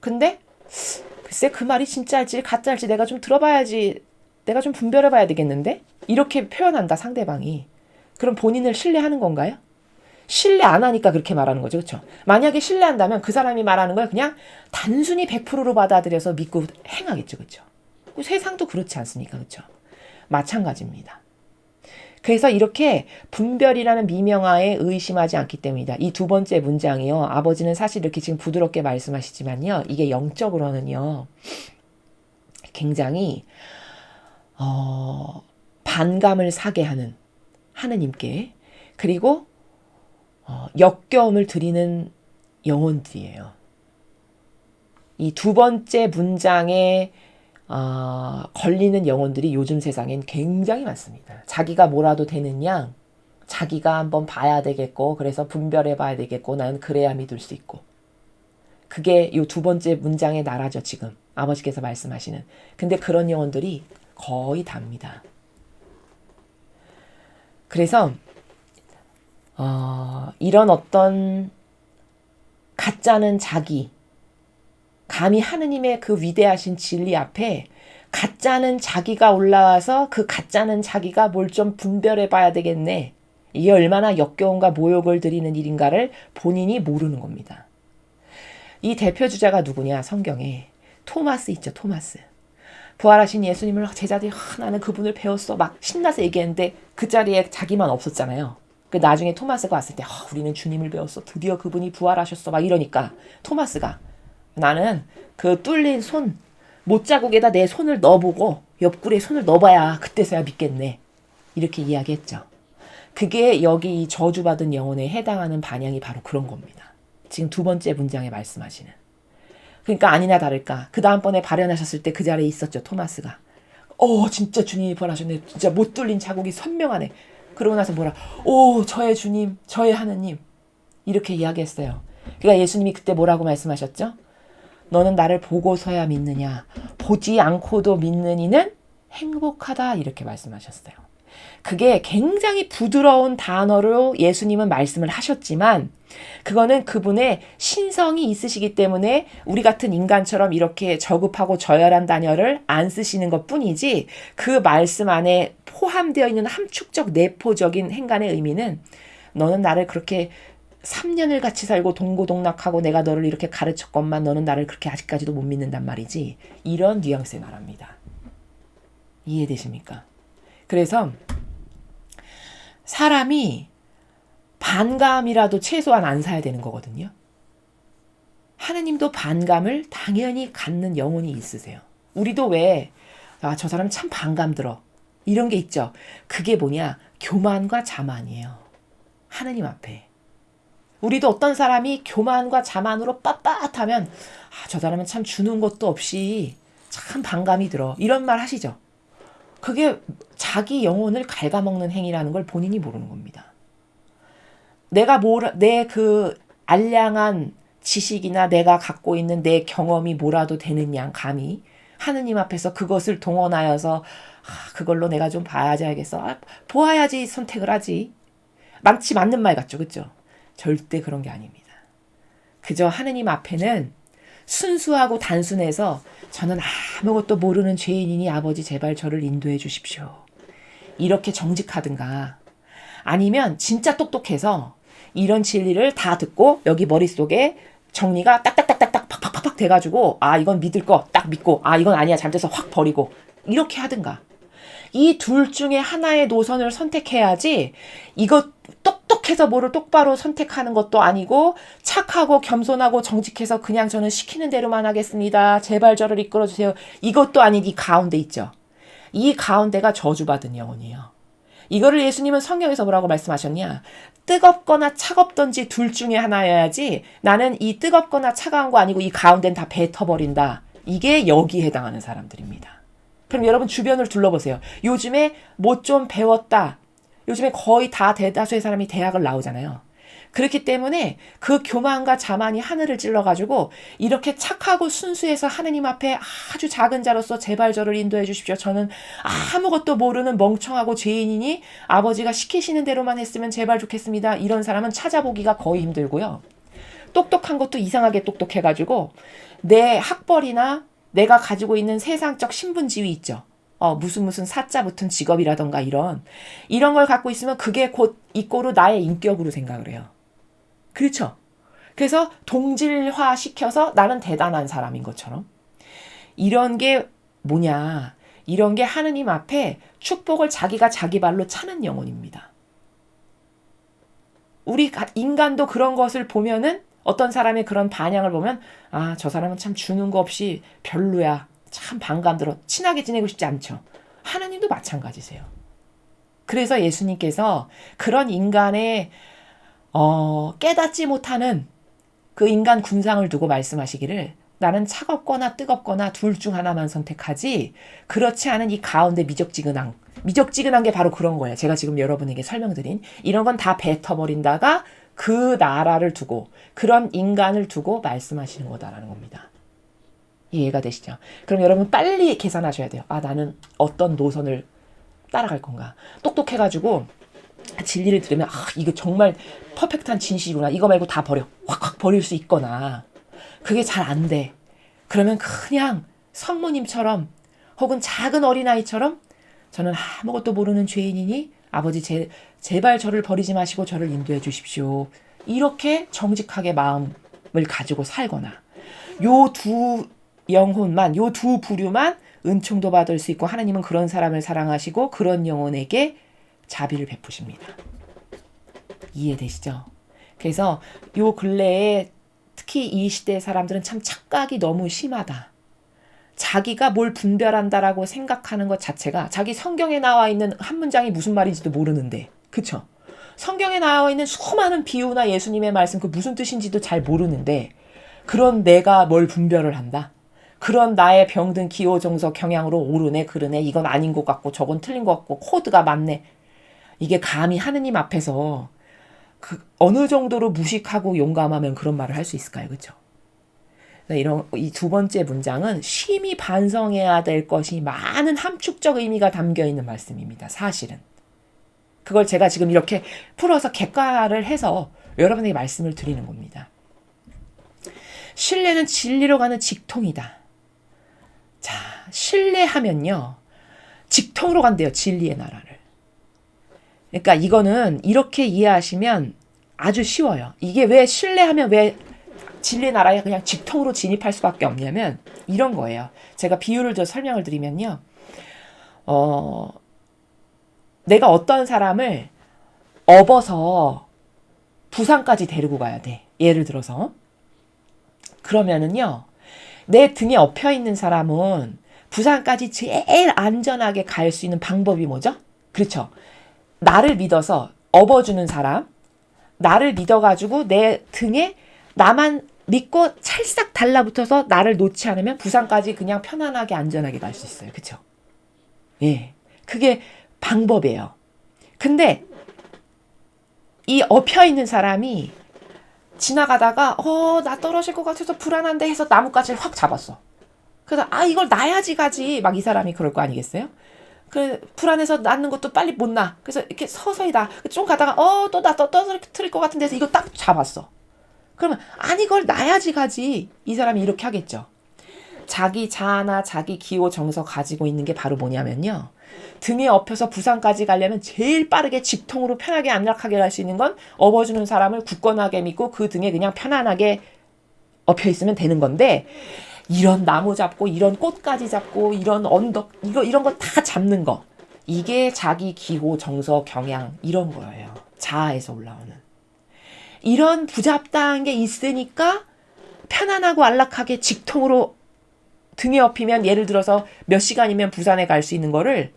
근데 글쎄 그 말이 진짜일지 가짜일지 내가 좀 들어봐야지 내가 좀 분별해봐야 되겠는데 이렇게 표현한다 상대방이. 그럼 본인을 신뢰하는 건가요? 신뢰 안 하니까 그렇게 말하는 거죠. 그렇죠? 만약에 신뢰한다면 그 사람이 말하는 걸 그냥 단순히 100%로 받아들여서 믿고 행하겠죠. 그렇죠? 세상도 그렇지 않습니까? 그렇죠? 마찬가지입니다. 그래서 이렇게 분별이라는 미명하에 의심하지 않기 때문이다. 이 두 번째 문장이요. 아버지는 사실 이렇게 지금 부드럽게 말씀하시지만요. 이게 영적으로는요. 굉장히 반감을 사게 하는 하느님께 그리고 역겨움을 드리는 영혼들이에요. 이 두 번째 문장에 걸리는 영혼들이 요즘 세상엔 굉장히 많습니다. 자기가 뭐라도 되는 양, 자기가 한번 봐야 되겠고, 그래서 분별해 봐야 되겠고, 나는 그래야 믿을 수 있고. 그게 이 두 번째 문장의 나라죠, 지금. 아버지께서 말씀하시는. 근데 그런 영혼들이 거의 답니다. 그래서, 이런 어떤 가짜는 자기, 감히 하느님의 그 위대하신 진리 앞에 가짜는 자기가 올라와서 그 가짜는 자기가 뭘 좀 분별해 봐야 되겠네. 이게 얼마나 역겨움과 모욕을 드리는 일인가를 본인이 모르는 겁니다. 이 대표 주자가 누구냐 성경에 토마스 있죠. 토마스. 부활하신 예수님을 제자들이 나는 그분을 배웠어 막 신나서 얘기했는데 그 자리에 자기만 없었잖아요. 그 나중에 토마스가 왔을 때 우리는 주님을 배웠어. 드디어 그분이 부활하셨어 막 이러니까 토마스가 나는 그 뚫린 손 못자국에다 내 손을 넣어보고 옆구리에 손을 넣어봐야 그때서야 믿겠네. 이렇게 이야기했죠. 그게 여기 이 저주받은 영혼에 해당하는 반향이 바로 그런 겁니다. 지금 두 번째 문장에 말씀하시는. 그러니까 아니나 다를까 그 다음번에 발현하셨을 때 그 자리에 있었죠. 토마스가. 진짜 주님이 부활하셨네. 진짜 못 뚫린 자국이 선명하네. 그러고 나서 뭐라 저의 주님 저의 하느님 이렇게 이야기했어요. 그러니까 예수님이 그때 뭐라고 말씀하셨죠? 너는 나를 보고서야 믿느냐? 보지 않고도 믿는 이는 행복하다. 이렇게 말씀하셨어요. 그게 굉장히 부드러운 단어로 예수님은 말씀을 하셨지만 그거는 그분의 신성이 있으시기 때문에 우리 같은 인간처럼 이렇게 저급하고 저열한 단어를 안 쓰시는 것 뿐이지 그 말씀 안에 포함되어 있는 함축적 내포적인 행간의 의미는 너는 나를 그렇게 3년을 같이 살고 동고동락하고 내가 너를 이렇게 가르쳤건만 너는 나를 그렇게 아직까지도 못 믿는단 말이지. 이런 뉘앙스의 말합니다. 이해되십니까? 그래서 사람이 반감이라도 최소한 안 사야 되는 거거든요. 하느님도 반감을 당연히 갖는 영혼이 있으세요. 우리도 왜, 저 사람 참 반감 들어. 이런 게 있죠. 그게 뭐냐? 교만과 자만이에요. 하느님 앞에. 우리도 어떤 사람이 교만과 자만으로 빳빳하면 저 사람은 참 주는 것도 없이 참 반감이 들어. 이런 말 하시죠. 그게 자기 영혼을 갉아먹는 행위라는 걸 본인이 모르는 겁니다. 내 그 알량한 지식이나 내가 갖고 있는 내 경험이 뭐라도 되는 양 감히 하느님 앞에서 그것을 동원하여서 그걸로 내가 좀 봐야지 보아야지 선택을 하지. 마치 맞는 말 같죠. 그렇죠? 절대 그런 게 아닙니다. 그저 하느님 앞에는 순수하고 단순해서 저는 아무것도 모르는 죄인이니 아버지 제발 저를 인도해 주십시오. 이렇게 정직하든가 아니면 진짜 똑똑해서 이런 진리를 다 듣고 여기 머릿속에 정리가 딱딱딱딱딱 팍팍팍팍 돼가지고 이건 믿을 거 딱 믿고 이건 아니야 잘못해서 확 버리고 이렇게 하든가 이 둘 중에 하나의 노선을 선택해야지 이거 똑똑해서 뭐를 똑바로 선택하는 것도 아니고 착하고 겸손하고 정직해서 그냥 저는 시키는 대로만 하겠습니다. 제발 저를 이끌어주세요. 이것도 아닌 이 가운데 있죠. 이 가운데가 저주받은 영혼이에요. 이거를 예수님은 성경에서 뭐라고 말씀하셨냐? 뜨겁거나 차갑던지 둘 중에 하나여야지 나는 이 뜨겁거나 차가운 거 아니고 이 가운데는 다 뱉어버린다. 이게 여기에 해당하는 사람들입니다. 그럼 여러분 주변을 둘러보세요. 요즘에 뭐 좀 배웠다. 요즘에 거의 다 대다수의 사람이 대학을 나오잖아요. 그렇기 때문에 그 교만과 자만이 하늘을 찔러가지고 이렇게 착하고 순수해서 하느님 앞에 아주 작은 자로서 제발 저를 인도해 주십시오. 저는 아무것도 모르는 멍청하고 죄인이니 아버지가 시키시는 대로만 했으면 제발 좋겠습니다. 이런 사람은 찾아보기가 거의 힘들고요. 똑똑한 것도 이상하게 똑똑해가지고 내 학벌이나 내가 가지고 있는 세상적 신분지위 있죠. 무슨 사자 붙은 직업이라던가 이런 걸 갖고 있으면 그게 곧 이꼬로 나의 인격으로 생각을 해요. 그렇죠? 그래서 동질화 시켜서 나는 대단한 사람인 것처럼 이런 게 뭐냐? 이런 게 하느님 앞에 축복을 자기가 자기 발로 차는 영혼입니다. 우리 인간도 그런 것을 보면은 어떤 사람의 그런 반향을 보면 저 사람은 참 주는 거 없이 별로야. 참 반감 들어. 친하게 지내고 싶지 않죠. 하나님도 마찬가지세요. 그래서 예수님께서 그런 인간의 깨닫지 못하는 그 인간 군상을 두고 말씀하시기를 나는 차갑거나 뜨겁거나 둘 중 하나만 선택하지 그렇지 않은 이 가운데 미적지근한 게 바로 그런 거예요. 제가 지금 여러분에게 설명드린 이런 건 다 뱉어버린다가 그 나라를 두고 그런 인간을 두고 말씀하시는 거다라는 겁니다. 이해가 되시죠? 그럼 여러분 빨리 계산하셔야 돼요. 나는 어떤 노선을 따라갈 건가. 똑똑해가지고 진리를 들으면 이거 정말 퍼펙트한 진실이구나. 이거 말고 다 버려. 확 버릴 수 있거나 그게 잘 안 돼. 그러면 그냥 성모님처럼 혹은 작은 어린아이처럼 저는 아무것도 모르는 죄인이니 아버지 제발 저를 버리지 마시고 저를 인도해 주십시오. 이렇게 정직하게 마음을 가지고 살거나 요 두 영혼만 요 두 부류만 은총도 받을 수 있고 하나님은 그런 사람을 사랑하시고 그런 영혼에게 자비를 베푸십니다. 이해되시죠? 그래서 요 근래에 특히 이 시대의 사람들은 참 착각이 너무 심하다. 자기가 뭘 분별한다라고 생각하는 것 자체가 자기 성경에 나와 있는 한 문장이 무슨 말인지도 모르는데 그쵸? 성경에 나와 있는 수많은 비유나 예수님의 말씀 그 무슨 뜻인지도 잘 모르는데 그런 내가 뭘 분별을 한다? 그런 나의 병든 기호 정서 경향으로 옳으네 그르네 이건 아닌 것 같고 저건 틀린 것 같고 코드가 맞네. 이게 감히 하느님 앞에서 어느 정도로 무식하고 용감하면 그런 말을 할 수 있을까요? 그렇죠? 이 두 번째 문장은 심히 반성해야 될 것이 많은 함축적 의미가 담겨 있는 말씀입니다. 사실은. 그걸 제가 지금 이렇게 풀어서 객관화를 해서 여러분에게 말씀을 드리는 겁니다. 신뢰는 진리로 가는 직통이다. 자, 신뢰하면요. 직통으로 간대요. 진리의 나라를. 그러니까 이거는 이렇게 이해하시면 아주 쉬워요. 이게 왜 신뢰하면 왜 진리의 나라에 그냥 직통으로 진입할 수밖에 없냐면 이런 거예요. 제가 비유를 더 설명을 드리면요. 내가 어떤 사람을 업어서 부산까지 데리고 가야 돼. 예를 들어서. 그러면은요. 내 등에 엎여 있는 사람은 부산까지 제일 안전하게 갈 수 있는 방법이 뭐죠? 그렇죠. 나를 믿어서 업어주는 사람, 나를 믿어가지고 내 등에 나만 믿고 찰싹 달라붙어서 나를 놓지 않으면 부산까지 그냥 편안하게 안전하게 갈 수 있어요. 그렇죠? 예, 그게 방법이에요. 근데 이 엎여 있는 사람이 지나가다가 나 떨어질 것 같아서 불안한데 해서 나뭇가지를 확 잡았어. 그래서 이걸 놔야지 가지 막 이 사람이 그럴 거 아니겠어요? 그 불안해서 낫는 것도 빨리 못 나. 그래서 이렇게 서서히다 좀 가다가 또 나 떨어뜨릴 것 같은데 해서 이거 딱 잡았어. 그러면 이걸 놔야지 가지. 이 사람이 이렇게 하겠죠. 자기 자아나 자기 기호 정서 가지고 있는 게 바로 뭐냐면요. 등에 엎여서 부산까지 가려면 제일 빠르게 직통으로 편하게 안락하게 갈 수 있는 건 업어주는 사람을 굳건하게 믿고 그 등에 그냥 편안하게 엎여 있으면 되는 건데 이런 나무 잡고 이런 꽃까지 잡고 이런 언덕 이런 거 다 잡는 거 이게 자기 기호 정서 경향 이런 거예요. 자아에서 올라오는 이런 부잡다한 게 있으니까 편안하고 안락하게 직통으로 등에 엎이면 예를 들어서 몇 시간이면 부산에 갈 수 있는 거를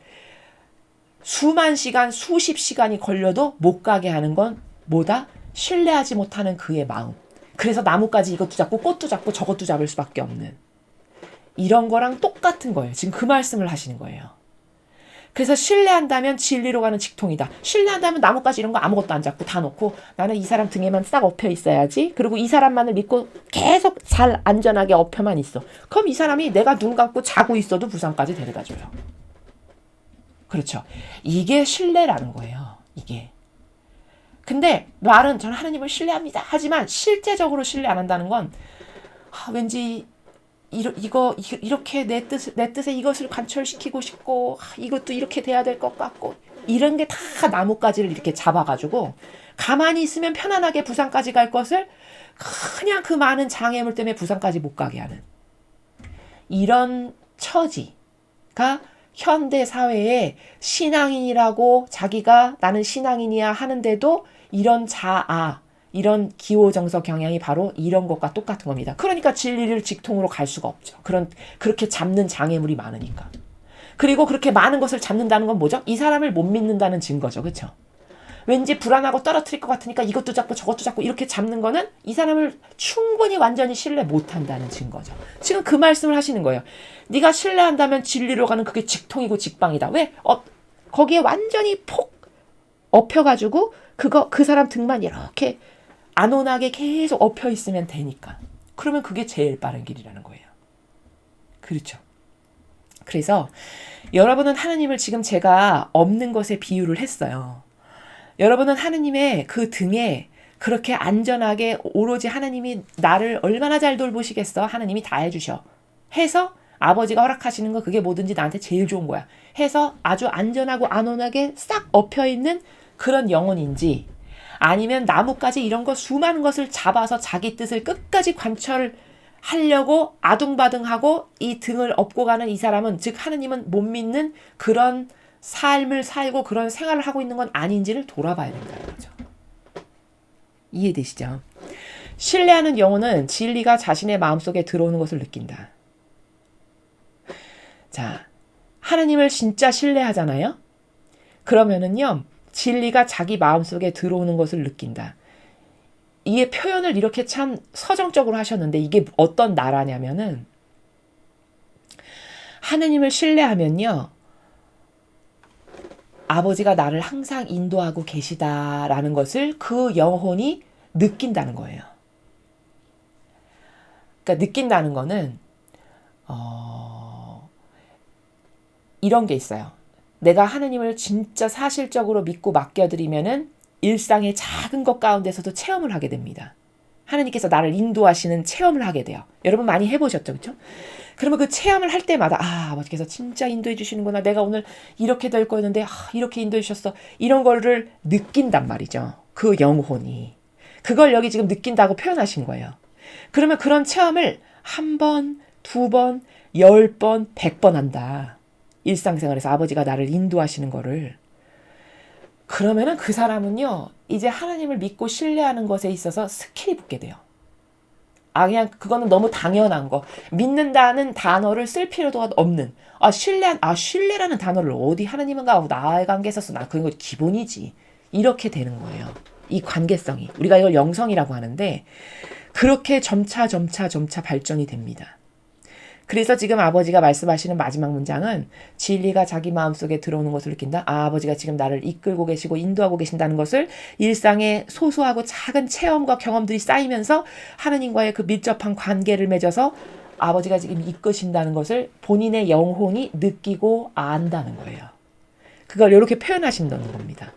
수만 시간, 수십 시간이 걸려도 못 가게 하는 건 뭐다? 신뢰하지 못하는 그의 마음. 그래서 나뭇가지 이것도 잡고 꽃도 잡고 저것도 잡을 수밖에 없는. 이런 거랑 똑같은 거예요. 지금 그 말씀을 하시는 거예요. 그래서 신뢰한다면 진리로 가는 직통이다. 신뢰한다면 나뭇가지 이런 거 아무것도 안 잡고 다 놓고 나는 이 사람 등에만 싹 엎여 있어야지. 그리고 이 사람만을 믿고 계속 잘 안전하게 엎여만 있어. 그럼 이 사람이 내가 눈 감고 자고 있어도 부산까지 데려다줘요. 그렇죠. 이게 신뢰라는 거예요. 이게. 근데 말은 저는 하나님을 신뢰합니다. 하지만 실제적으로 신뢰 안 한다는 건 왠지 이렇게 내 뜻에 이것을 관철시키고 싶고 이것도 이렇게 돼야 될 것 같고 이런 게 다 나뭇가지를 이렇게 잡아가지고 가만히 있으면 편안하게 부산까지 갈 것을 그냥 그 많은 장애물 때문에 부산까지 못 가게 하는 이런 처지가 현대 사회에 신앙인이라고 자기가 나는 신앙인이야 하는데도 이런 자아, 이런 기호정서 경향이 바로 이런 것과 똑같은 겁니다. 그러니까 진리를 직통으로 갈 수가 없죠. 그렇게 잡는 장애물이 많으니까. 그리고 그렇게 많은 것을 잡는다는 건 뭐죠? 이 사람을 못 믿는다는 증거죠. 그렇죠? 왠지 불안하고 떨어뜨릴 것 같으니까 이것도 잡고 저것도 잡고 이렇게 잡는 거는 이 사람을 충분히 완전히 신뢰 못한다는 증거죠. 지금 그 말씀을 하시는 거예요. 네가 신뢰한다면 진리로 가는 그게 직통이고 직방이다. 왜? 거기에 완전히 폭 엎여가지고 그 사람 등만 이렇게 안온하게 계속 엎여 있으면 되니까. 그러면 그게 제일 빠른 길이라는 거예요. 그렇죠. 그래서 여러분은 하나님을 지금 제가 없는 것에 비유를 했어요. 여러분은 하나님의 그 등에 그렇게 안전하게 오로지 하나님이 나를 얼마나 잘 돌보시겠어? 하나님이 다 해주셔. 해서 아버지가 허락하시는 거 그게 뭐든지 나한테 제일 좋은 거야. 해서 아주 안전하고 안온하게 싹 엎여있는 그런 영혼인지 아니면 나뭇가지 이런 거 수많은 것을 잡아서 자기 뜻을 끝까지 관철하려고 아둥바둥하고 이 등을 업고 가는 이 사람은 즉 하나님은 못 믿는 그런 삶을 살고 그런 생활을 하고 있는 건 아닌지를 돌아봐야 된다는 거죠. 이해되시죠? 신뢰하는 영혼은 진리가 자신의 마음속에 들어오는 것을 느낀다. 자, 하나님을 진짜 신뢰하잖아요? 그러면은요, 진리가 자기 마음속에 들어오는 것을 느낀다. 이게 표현을 이렇게 참 서정적으로 하셨는데 이게 어떤 나라냐면은 하나님을 신뢰하면요. 아버지가 나를 항상 인도하고 계시다라는 것을 그 영혼이 느낀다는 거예요. 그러니까 느낀다는 거는 이런 게 있어요. 내가 하느님을 진짜 사실적으로 믿고 맡겨드리면은 일상의 작은 것 가운데서도 체험을 하게 됩니다. 하느님께서 나를 인도하시는 체험을 하게 돼요. 여러분 많이 해보셨죠? 그렇죠? 그러면 그 체험을 할 때마다 아버지께서 진짜 인도해 주시는구나. 내가 오늘 이렇게 될 거였는데 이렇게 인도해 주셨어. 이런 거를 느낀단 말이죠. 그 영혼이. 그걸 여기 지금 느낀다고 표현하신 거예요. 그러면 그런 체험을 한 번, 두 번, 10번, 100번 한다. 일상생활에서 아버지가 나를 인도하시는 거를. 그러면은 그 사람은요, 이제 하나님을 믿고 신뢰하는 것에 있어서 스킬이 붙게 돼요. 그냥 그거는 너무 당연한 거. 믿는다는 단어를 쓸 필요도 없는. 신뢰라는 단어를 어디 하나님과 나의 관계에 썼어. 그건 기본이지. 이렇게 되는 거예요. 이 관계성이. 우리가 이걸 영성이라고 하는데, 그렇게 점차 발전이 됩니다. 그래서 지금 아버지가 말씀하시는 마지막 문장은 진리가 자기 마음속에 들어오는 것을 느낀다. 아버지가 지금 나를 이끌고 계시고 인도하고 계신다는 것을 일상의 소소하고 작은 체험과 경험들이 쌓이면서 하느님과의 그 밀접한 관계를 맺어서 아버지가 지금 이끄신다는 것을 본인의 영혼이 느끼고 안다는 거예요. 그걸 이렇게 표현하신다는 겁니다.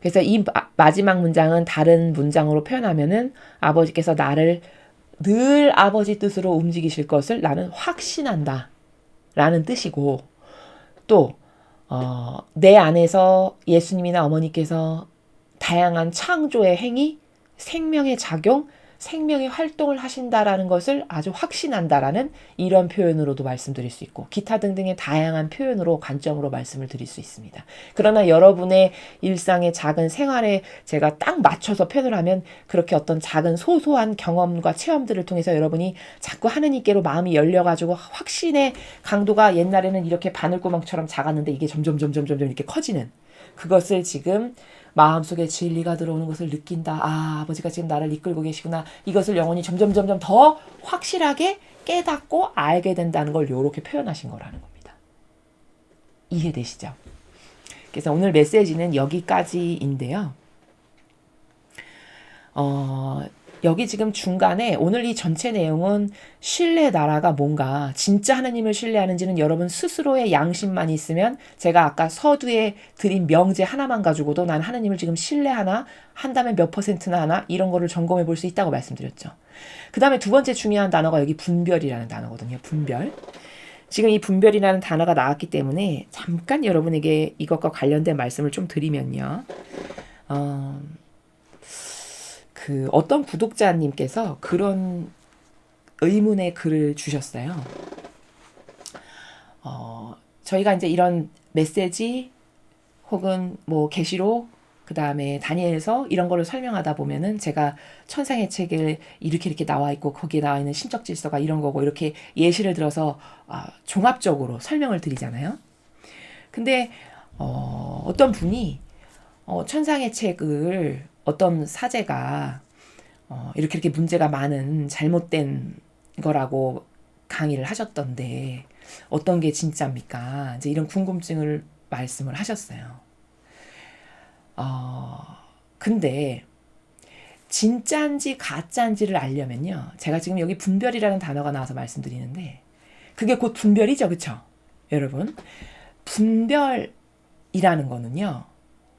그래서 이 마지막 문장은 다른 문장으로 표현하면은 아버지께서 나를 늘 아버지 뜻으로 움직이실 것을 나는 확신한다 라는 뜻이고, 또 내 안에서 예수님이나 어머니께서 다양한 창조의 행위, 생명의 작용, 생명의 활동을 하신다라는 것을 아주 확신한다라는 이런 표현으로도 말씀드릴 수 있고, 기타 등등의 다양한 표현으로 관점으로 말씀을 드릴 수 있습니다. 그러나 여러분의 일상의 작은 생활에 제가 딱 맞춰서 표현을 하면 그렇게 어떤 작은 소소한 경험과 체험들을 통해서 여러분이 자꾸 하느님께로 마음이 열려가지고 확신의 강도가 옛날에는 이렇게 바늘구멍처럼 작았는데 이게 점점 이렇게 커지는, 그것을 지금 마음속에 진리가 들어오는 것을 느낀다. 아버지가 지금 나를 이끌고 계시구나. 이것을 영혼이 점점 더 확실하게 깨닫고 알게 된다는 걸 이렇게 표현하신 거라는 겁니다. 이해되시죠? 그래서 오늘 메시지는 여기까지인데요. 여기 지금 중간에 오늘 이 전체 내용은 신뢰 나라가 뭔가 진짜 하나님을 신뢰하는지는 여러분 스스로의 양심만 있으면, 제가 아까 서두에 드린 명제 하나만 가지고도 난 하나님을 지금 신뢰하나, 한다면 몇 %나 하나, 이런 거를 점검해 볼 수 있다고 말씀드렸죠. 그 다음에 두 번째 중요한 단어가 여기 분별이라는 단어거든요. 분별. 지금 이 분별이라는 단어가 나왔기 때문에 잠깐 여러분에게 이것과 관련된 말씀을 좀 드리면요. 어떤 구독자님께서 그런 의문의 글을 주셨어요. 저희가 이제 이런 메시지 혹은 뭐 계시록, 그 다음에 다니엘서 이런 거를 설명하다 보면은 제가 천상의 책을 이렇게 나와 있고 거기에 나와 있는 신적 질서가 이런 거고 이렇게 예시를 들어서 종합적으로 설명을 드리잖아요. 근데 어떤 분이 천상의 책을 어떤 사제가 이렇게 문제가 많은 잘못된 거라고 강의를 하셨던데 어떤 게 진짜입니까? 이제 이런 궁금증을 말씀을 하셨어요. 근데 진짜인지 가짜인지를 알려면요, 제가 지금 여기 분별이라는 단어가 나와서 말씀드리는데 그게 곧 분별이죠, 그쵸? 여러분, 분별이라는 거는요,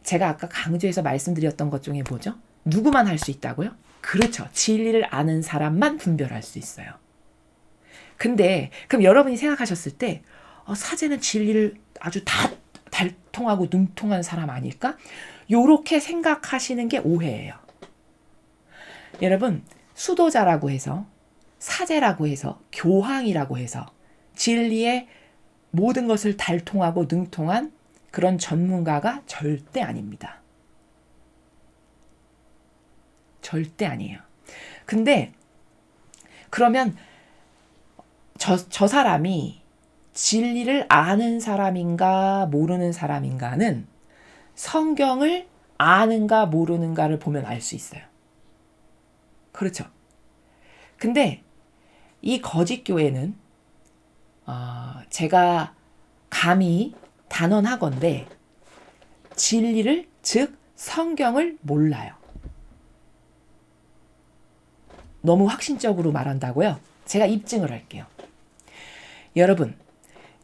제가 아까 강조해서 말씀드렸던 것 중에 뭐죠? 누구만 할 수 있다고요? 그렇죠. 진리를 아는 사람만 분별할 수 있어요. 근데 그럼 여러분이 생각하셨을 때 사제는 진리를 아주 다 달통하고 능통한 사람 아닐까? 요렇게 생각하시는 게 오해예요. 여러분, 수도자라고 해서, 사제라고 해서, 교황이라고 해서 진리의 모든 것을 달통하고 능통한 그런 전문가가 절대 아닙니다. 절대 아니에요. 근데 그러면 저 사람이 진리를 아는 사람인가 모르는 사람인가는 성경을 아는가 모르는가를 보면 알 수 있어요. 그렇죠. 근데 이 거짓 교회는 제가 감히 단언하건대 진리를, 즉 성경을 몰라요. 너무 확신적으로 말한다고요? 제가 입증을 할게요. 여러분,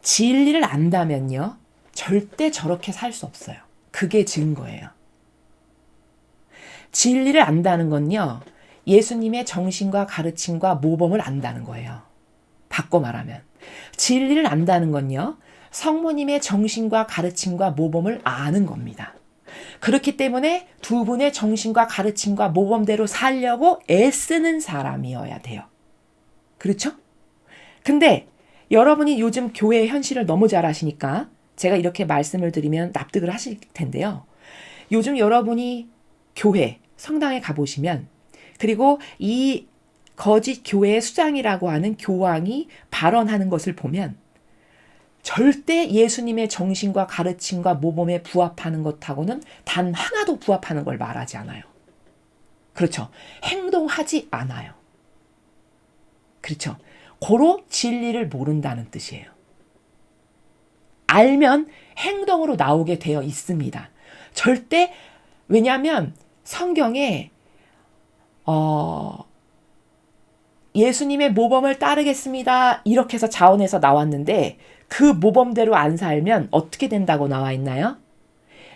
진리를 안다면요, 절대 저렇게 살 수 없어요. 그게 증거예요. 진리를 안다는 건요, 예수님의 정신과 가르침과 모범을 안다는 거예요. 바꿔 말하면 진리를 안다는 건요, 성모님의 정신과 가르침과 모범을 아는 겁니다. 그렇기 때문에 두 분의 정신과 가르침과 모범대로 살려고 애쓰는 사람이어야 돼요. 그렇죠? 근데 여러분이 요즘 교회의 현실을 너무 잘 아시니까 제가 이렇게 말씀을 드리면 납득을 하실 텐데요. 요즘 여러분이 교회, 성당에 가보시면, 그리고 이 거짓 교회의 수장이라고 하는 교황이 발언하는 것을 보면 절대 예수님의 정신과 가르침과 모범에 부합하는 것하고는 단 하나도 부합하는 걸 말하지 않아요. 그렇죠. 행동하지 않아요. 그렇죠. 고로 진리를 모른다는 뜻이에요. 알면 행동으로 나오게 되어 있습니다. 절대, 왜냐하면 성경에 예수님의 모범을 따르겠습니다, 이렇게 해서 자언해서 나왔는데 그 모범대로 안 살면 어떻게 된다고 나와 있나요?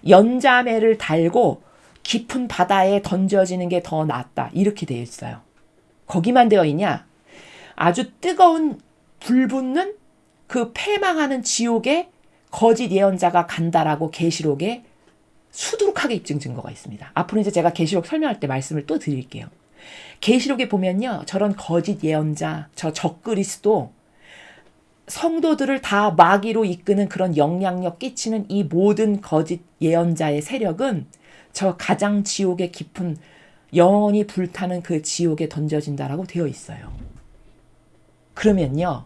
연자매를 달고 깊은 바다에 던져지는 게 더 낫다, 이렇게 되어 있어요. 거기만 되어 있냐? 아주 뜨거운 불 붙는 그 패망하는 지옥에 거짓 예언자가 간다라고 계시록에 수두룩하게 입증 증거가 있습니다. 앞으로 이제 제가 계시록 설명할 때 말씀을 또 드릴게요. 계시록에 보면요, 저런 거짓 예언자, 저 적그리스도, 성도들을 다 마귀로 이끄는 그런 영향력 끼치는 이 모든 거짓 예언자의 세력은 저 가장 지옥의 깊은 영원히 불타는 그 지옥에 던져진다라고 되어 있어요. 그러면요,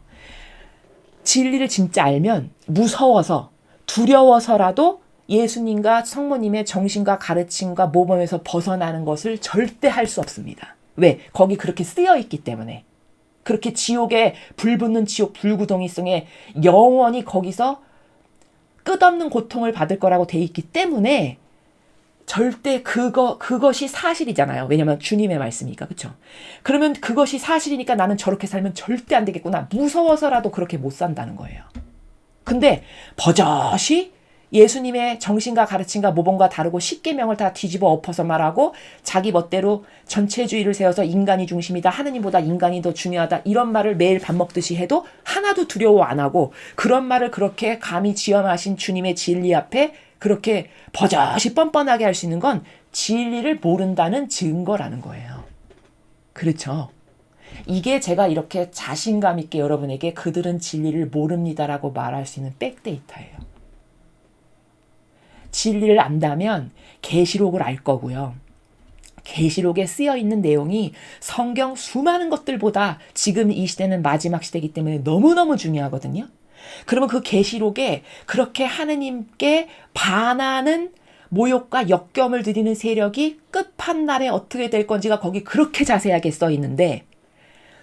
진리를 진짜 알면 무서워서, 두려워서라도 예수님과 성모님의 정신과 가르침과 모범에서 벗어나는 것을 절대 할 수 없습니다. 왜? 거기 그렇게 쓰여 있기 때문에. 그렇게 지옥에, 불붙는 지옥 불구덩이 속에 영원히 거기서 끝없는 고통을 받을 거라고 돼 있기 때문에 절대 그것이 사실이잖아요. 왜냐면 주님의 말씀이니까. 그렇죠? 그러면 그것이 사실이니까 나는 저렇게 살면 절대 안 되겠구나, 무서워서라도 그렇게 못 산다는 거예요. 근데 버젓이 예수님의 정신과 가르침과 모범과 다르고 십계명을 다 뒤집어 엎어서 말하고 자기 멋대로 전체주의를 세워서 인간이 중심이다, 하느님보다 인간이 더 중요하다, 이런 말을 매일 밥 먹듯이 해도 하나도 두려워 안 하고, 그런 말을 그렇게 감히 지어하신 주님의 진리 앞에 그렇게 버젓이 뻔뻔하게 할 수 있는 건 진리를 모른다는 증거라는 거예요. 그렇죠? 이게 제가 이렇게 자신감 있게 여러분에게 그들은 진리를 모릅니다라고 말할 수 있는 백데이터예요. 진리를 안다면 계시록을 알 거고요. 계시록에 쓰여 있는 내용이 성경 수많은 것들보다 지금 이 시대는 마지막 시대이기 때문에 너무너무 중요하거든요. 그러면 그 계시록에 그렇게 하느님께 반하는 모욕과 역경을 드리는 세력이 끝판날에 어떻게 될 건지가 거기 그렇게 자세하게 써 있는데,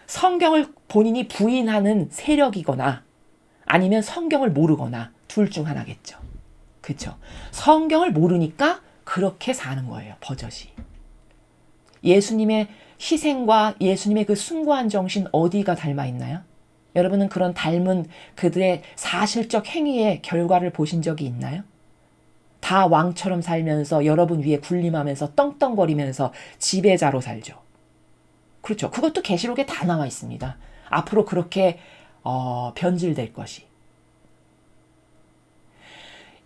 성경을 본인이 부인하는 세력이거나 아니면 성경을 모르거나 둘 중 하나겠죠. 그렇죠? 성경을 모르니까 그렇게 사는 거예요, 버젓이. 예수님의 희생과 예수님의 그 숭고한 정신 어디가 닮아 있나요? 여러분은 그런 닮은 그들의 사실적 행위의 결과를 보신 적이 있나요? 다 왕처럼 살면서 여러분 위에 군림하면서 떵떵거리면서 지배자로 살죠. 그렇죠. 그것도 계시록에 다 나와 있습니다. 앞으로 그렇게 변질될 것이.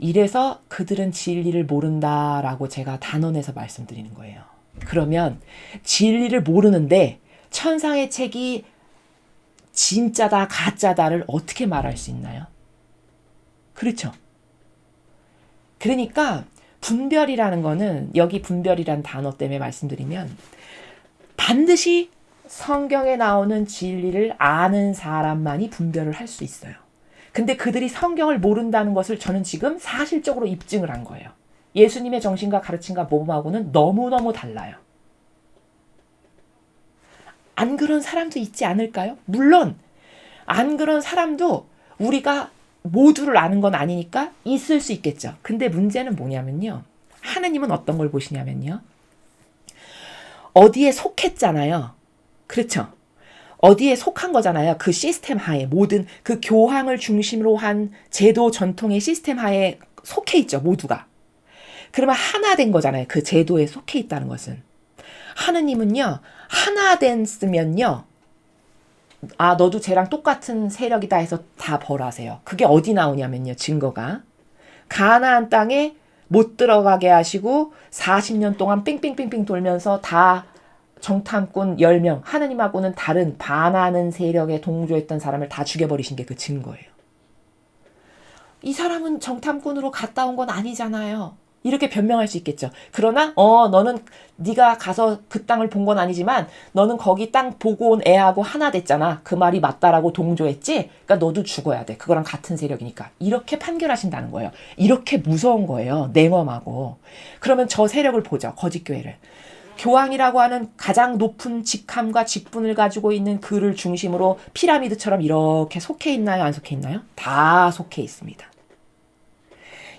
이래서 그들은 진리를 모른다라고 제가 단언해서 말씀드리는 거예요. 그러면 진리를 모르는데 천상의 책이 진짜다 가짜다를 어떻게 말할 수 있나요? 그렇죠. 그러니까 분별이라는 거는, 여기 분별이라는 단어 때문에 말씀드리면, 반드시 성경에 나오는 진리를 아는 사람만이 분별을 할 수 있어요. 근데 그들이 성경을 모른다는 것을 저는 지금 사실적으로 입증을 한 거예요. 예수님의 정신과 가르침과 모범하고는 너무너무 달라요. 안 그런 사람도 있지 않을까요? 물론 안 그런 사람도 우리가 모두를 아는 건 아니니까 있을 수 있겠죠. 근데 문제는 뭐냐면요. 하느님은 어떤 걸 보시냐면요. 어디에 속했잖아요. 그렇죠. 어디에 속한 거잖아요. 그 시스템 하에 모든 그 교황을 중심으로 한 제도 전통의 시스템 하에 속해 있죠. 모두가. 그러면 하나 된 거잖아요. 그 제도에 속해 있다는 것은. 하느님은요. 하나 됐으면요. 아, 너도 쟤랑 똑같은 세력이다 해서 다 벌하세요. 그게 어디 나오냐면요. 증거가. 가나안 땅에 못 들어가게 하시고 40년 동안 뺑뺑뺑뺑 돌면서 다 정탐꾼 10명, 하느님하고는 다른 반하는 세력에 동조했던 사람을 다 죽여버리신 게 그 증거예요. 이 사람은 정탐꾼으로 갔다 온 건 아니잖아요. 이렇게 변명할 수 있겠죠. 그러나 너는 네가 가서 그 땅을 본 건 아니지만 너는 거기 땅 보고 온 애하고 하나 됐잖아. 그 말이 맞다라고 동조했지. 그러니까 너도 죽어야 돼. 그거랑 같은 세력이니까. 이렇게 판결하신다는 거예요. 이렇게 무서운 거예요. 냉엄하고. 그러면 저 세력을 보죠. 거짓교회를. 교황이라고 하는 가장 높은 직함과 직분을 가지고 있는 그를 중심으로 피라미드처럼 이렇게 속해 있나요? 안 속해 있나요? 다 속해 있습니다.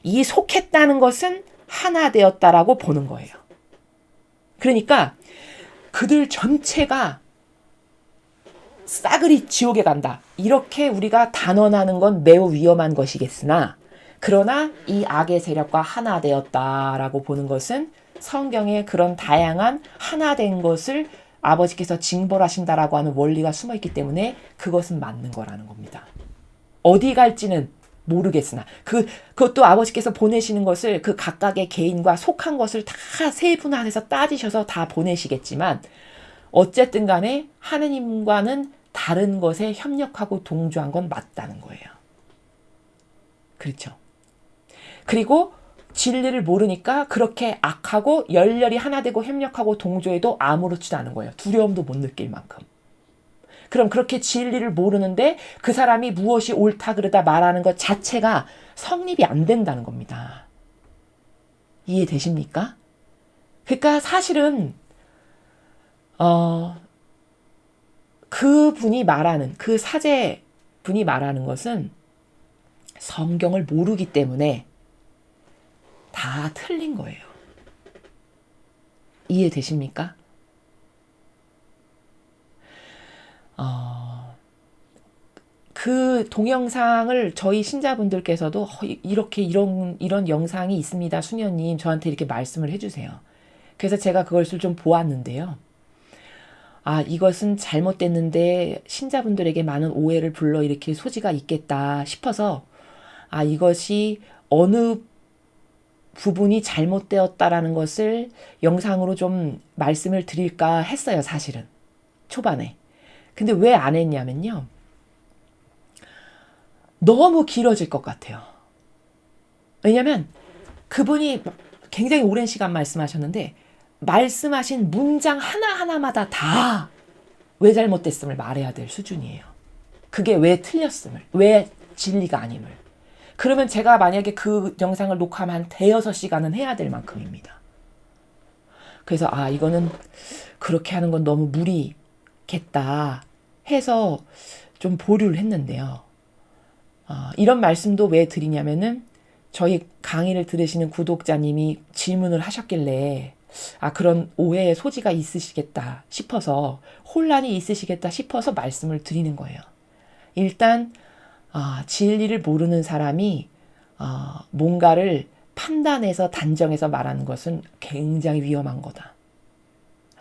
이 속했다는 것은 하나 되었다라고 보는 거예요. 그러니까 그들 전체가 싸그리 지옥에 간다. 이렇게 우리가 단언하는 건 매우 위험한 것이겠으나 그러나 이 악의 세력과 하나 되었다라고 보는 것은 성경에 그런 다양한 하나 된 것을 아버지께서 징벌하신다라고 하는 원리가 숨어 있기 때문에 그것은 맞는 거라는 겁니다. 어디 갈지는 모르겠으나 그것도 아버지께서 보내시는 것을 그 각각의 개인과 속한 것을 다 세분화해서 따지셔서 다 보내시겠지만 어쨌든 간에 하느님과는 다른 것에 협력하고 동조한 건 맞다는 거예요. 그렇죠. 그리고 진리를 모르니까 그렇게 악하고 열렬히 하나 되고 협력하고 동조해도 아무렇지도 않은 거예요. 두려움도 못 느낄 만큼. 그럼 그렇게 진리를 모르는데 그 사람이 무엇이 옳다 그르다 말하는 것 자체가 성립이 안 된다는 겁니다. 이해되십니까? 그러니까 사실은 그분이 말하는 그 사제분이 말하는 것은 성경을 모르기 때문에 다 틀린 거예요. 이해되십니까? 그 동영상을 저희 신자분들께서도 이렇게 이런 영상이 있습니다. 수녀님 저한테 이렇게 말씀을 해주세요. 그래서 제가 그걸 좀 보았는데요. 아, 이것은 잘못됐는데 신자분들에게 많은 오해를 불러일으킬 소지가 있겠다 싶어서 아, 이것이 어느 부분이 잘못되었다라는 것을 영상으로 좀 말씀을 드릴까 했어요, 사실은. 초반에. 근데 왜 안 했냐면요. 너무 길어질 것 같아요. 왜냐면 그분이 굉장히 오랜 시간 말씀하셨는데 말씀하신 문장 하나하나마다 다 왜 잘못됐음을 말해야 될 수준이에요. 그게 왜 틀렸음을, 왜 진리가 아님을. 그러면 제가 만약에 그 영상을 녹화하면 한 대여섯 시간은 해야 될 만큼입니다. 그래서 아, 이거는 그렇게 하는 건 너무 무리겠다 해서 좀 보류를 했는데요. 이런 말씀도 왜 드리냐면은 저희 강의를 들으시는 구독자님이 질문을 하셨길래 아, 그런 오해의 소지가 있으시겠다 싶어서 혼란이 있으시겠다 싶어서 말씀을 드리는 거예요. 일단 진리를 모르는 사람이 뭔가를 판단해서 단정해서 말하는 것은 굉장히 위험한 거다.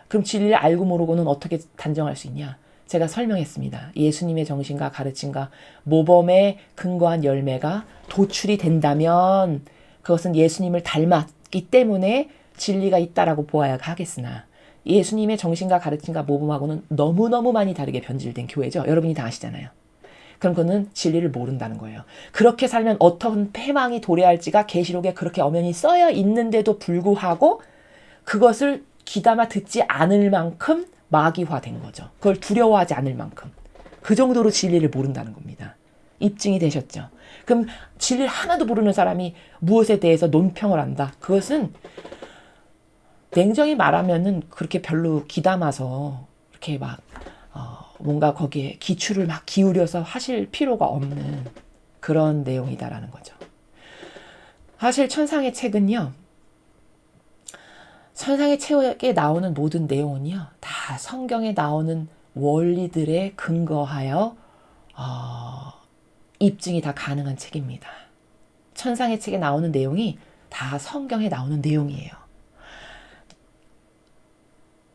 그럼 진리를 알고 모르고는 어떻게 단정할 수 있냐? 제가 설명했습니다. 예수님의 정신과 가르침과 모범에 근거한 열매가 도출이 된다면 그것은 예수님을 닮았기 때문에 진리가 있다라고 보아야 하겠으나 예수님의 정신과 가르침과 모범하고는 너무너무 많이 다르게 변질된 교회죠. 여러분이 다 아시잖아요. 그럼 그는 진리를 모른다는 거예요. 그렇게 살면 어떤 패망이 도래할지가 계시록에 그렇게 엄연히 써여 있는데도 불구하고 그것을 귀담아 듣지 않을 만큼 마귀화된 거죠. 그걸 두려워하지 않을 만큼. 그 정도로 진리를 모른다는 겁니다. 입증이 되셨죠. 그럼 진리를 하나도 모르는 사람이 무엇에 대해서 논평을 한다. 그것은 냉정히 말하면은 그렇게 별로 귀담아서 이렇게 막 뭔가 거기에 기출을 막 기울여서 하실 필요가 없는 그런 내용이다라는 거죠. 사실 천상의 책은요, 천상의 책에 나오는 모든 내용은요, 다 성경에 나오는 원리들에 근거하여 입증이 다 가능한 책입니다. 천상의 책에 나오는 내용이 다 성경에 나오는 내용이에요.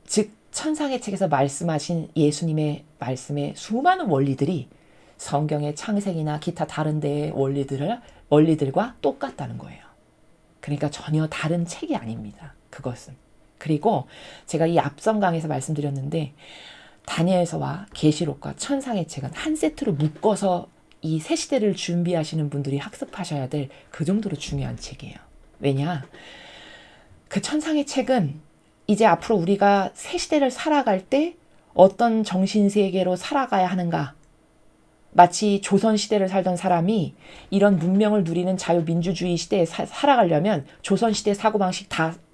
즉 천상의 책에서 말씀하신 예수님의 말씀의 수많은 원리들이 성경의 창세기나 기타 다른 데의 원리들과 똑같다는 거예요. 그러니까 전혀 다른 책이 아닙니다. 그것은. 그리고 제가 이 앞선 강에서 말씀드렸는데 다니엘서와 계시록과 천상의 책은 한 세트로 묶어서 이 새 시대를 준비하시는 분들이 학습하셔야 될 그 정도로 중요한 책이에요. 왜냐? 그 천상의 책은 이제 앞으로 우리가 새 시대를 살아갈 때 어떤 정신세계로 살아가야 하는가? 마치 조선시대를 살던 사람이 이런 문명을 누리는 자유민주주의 시대에 살아가려면 조선시대 사고방식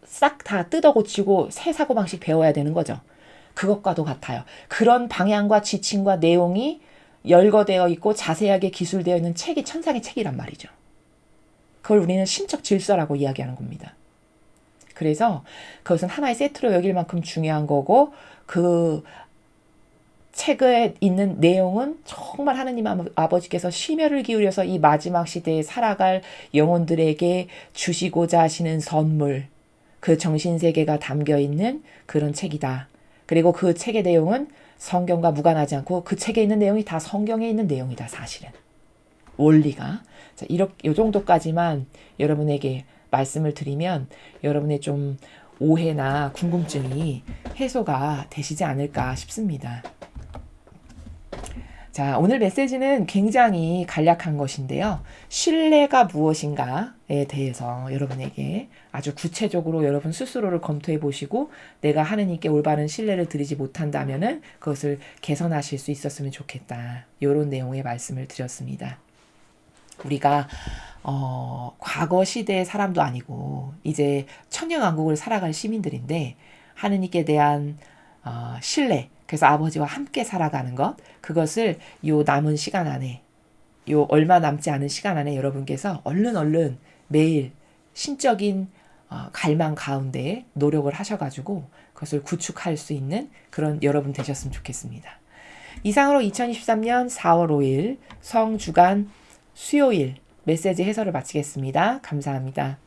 싹 다 뜯어고치고 새 사고방식 배워야 되는 거죠. 그것과도 같아요. 그런 방향과 지침과 내용이 열거되어 있고 자세하게 기술되어 있는 책이 천상의 책이란 말이죠. 그걸 우리는 신적 질서라고 이야기하는 겁니다. 그래서 그것은 하나의 세트로 여길 만큼 중요한 거고 그 책에 있는 내용은 정말 하느님 아버지께서 심혈을 기울여서 이 마지막 시대에 살아갈 영혼들에게 주시고자 하시는 선물, 그 정신세계가 담겨있는 그런 책이다. 그리고 그 책의 내용은 성경과 무관하지 않고 그 책에 있는 내용이 다 성경에 있는 내용이다. 사실은. 원리가. 자, 이 정도까지만 여러분에게 말씀을 드리면 여러분의 좀 오해나 궁금증이 해소가 되시지 않을까 싶습니다. 자, 오늘 메시지는 굉장히 간략한 것인데요. 신뢰가 무엇인가에 대해서 여러분에게 아주 구체적으로 여러분 스스로를 검토해 보시고 내가 하느님께 올바른 신뢰를 드리지 못한다면은 그것을 개선하실 수 있었으면 좋겠다. 이런 내용의 말씀을 드렸습니다. 우리가 과거 시대의 사람도 아니고 이제 천년왕국을 살아갈 시민들인데 하느님께 대한 신뢰, 그래서 아버지와 함께 살아가는 것, 그것을 요 남은 시간 안에, 요 얼마 남지 않은 시간 안에 여러분께서 얼른 매일 신적인 갈망 가운데 노력을 하셔가지고 그것을 구축할 수 있는 그런 여러분 되셨으면 좋겠습니다. 이상으로 2023년 4월 5일 성주간 수요일 메시지 해설을 마치겠습니다. 감사합니다.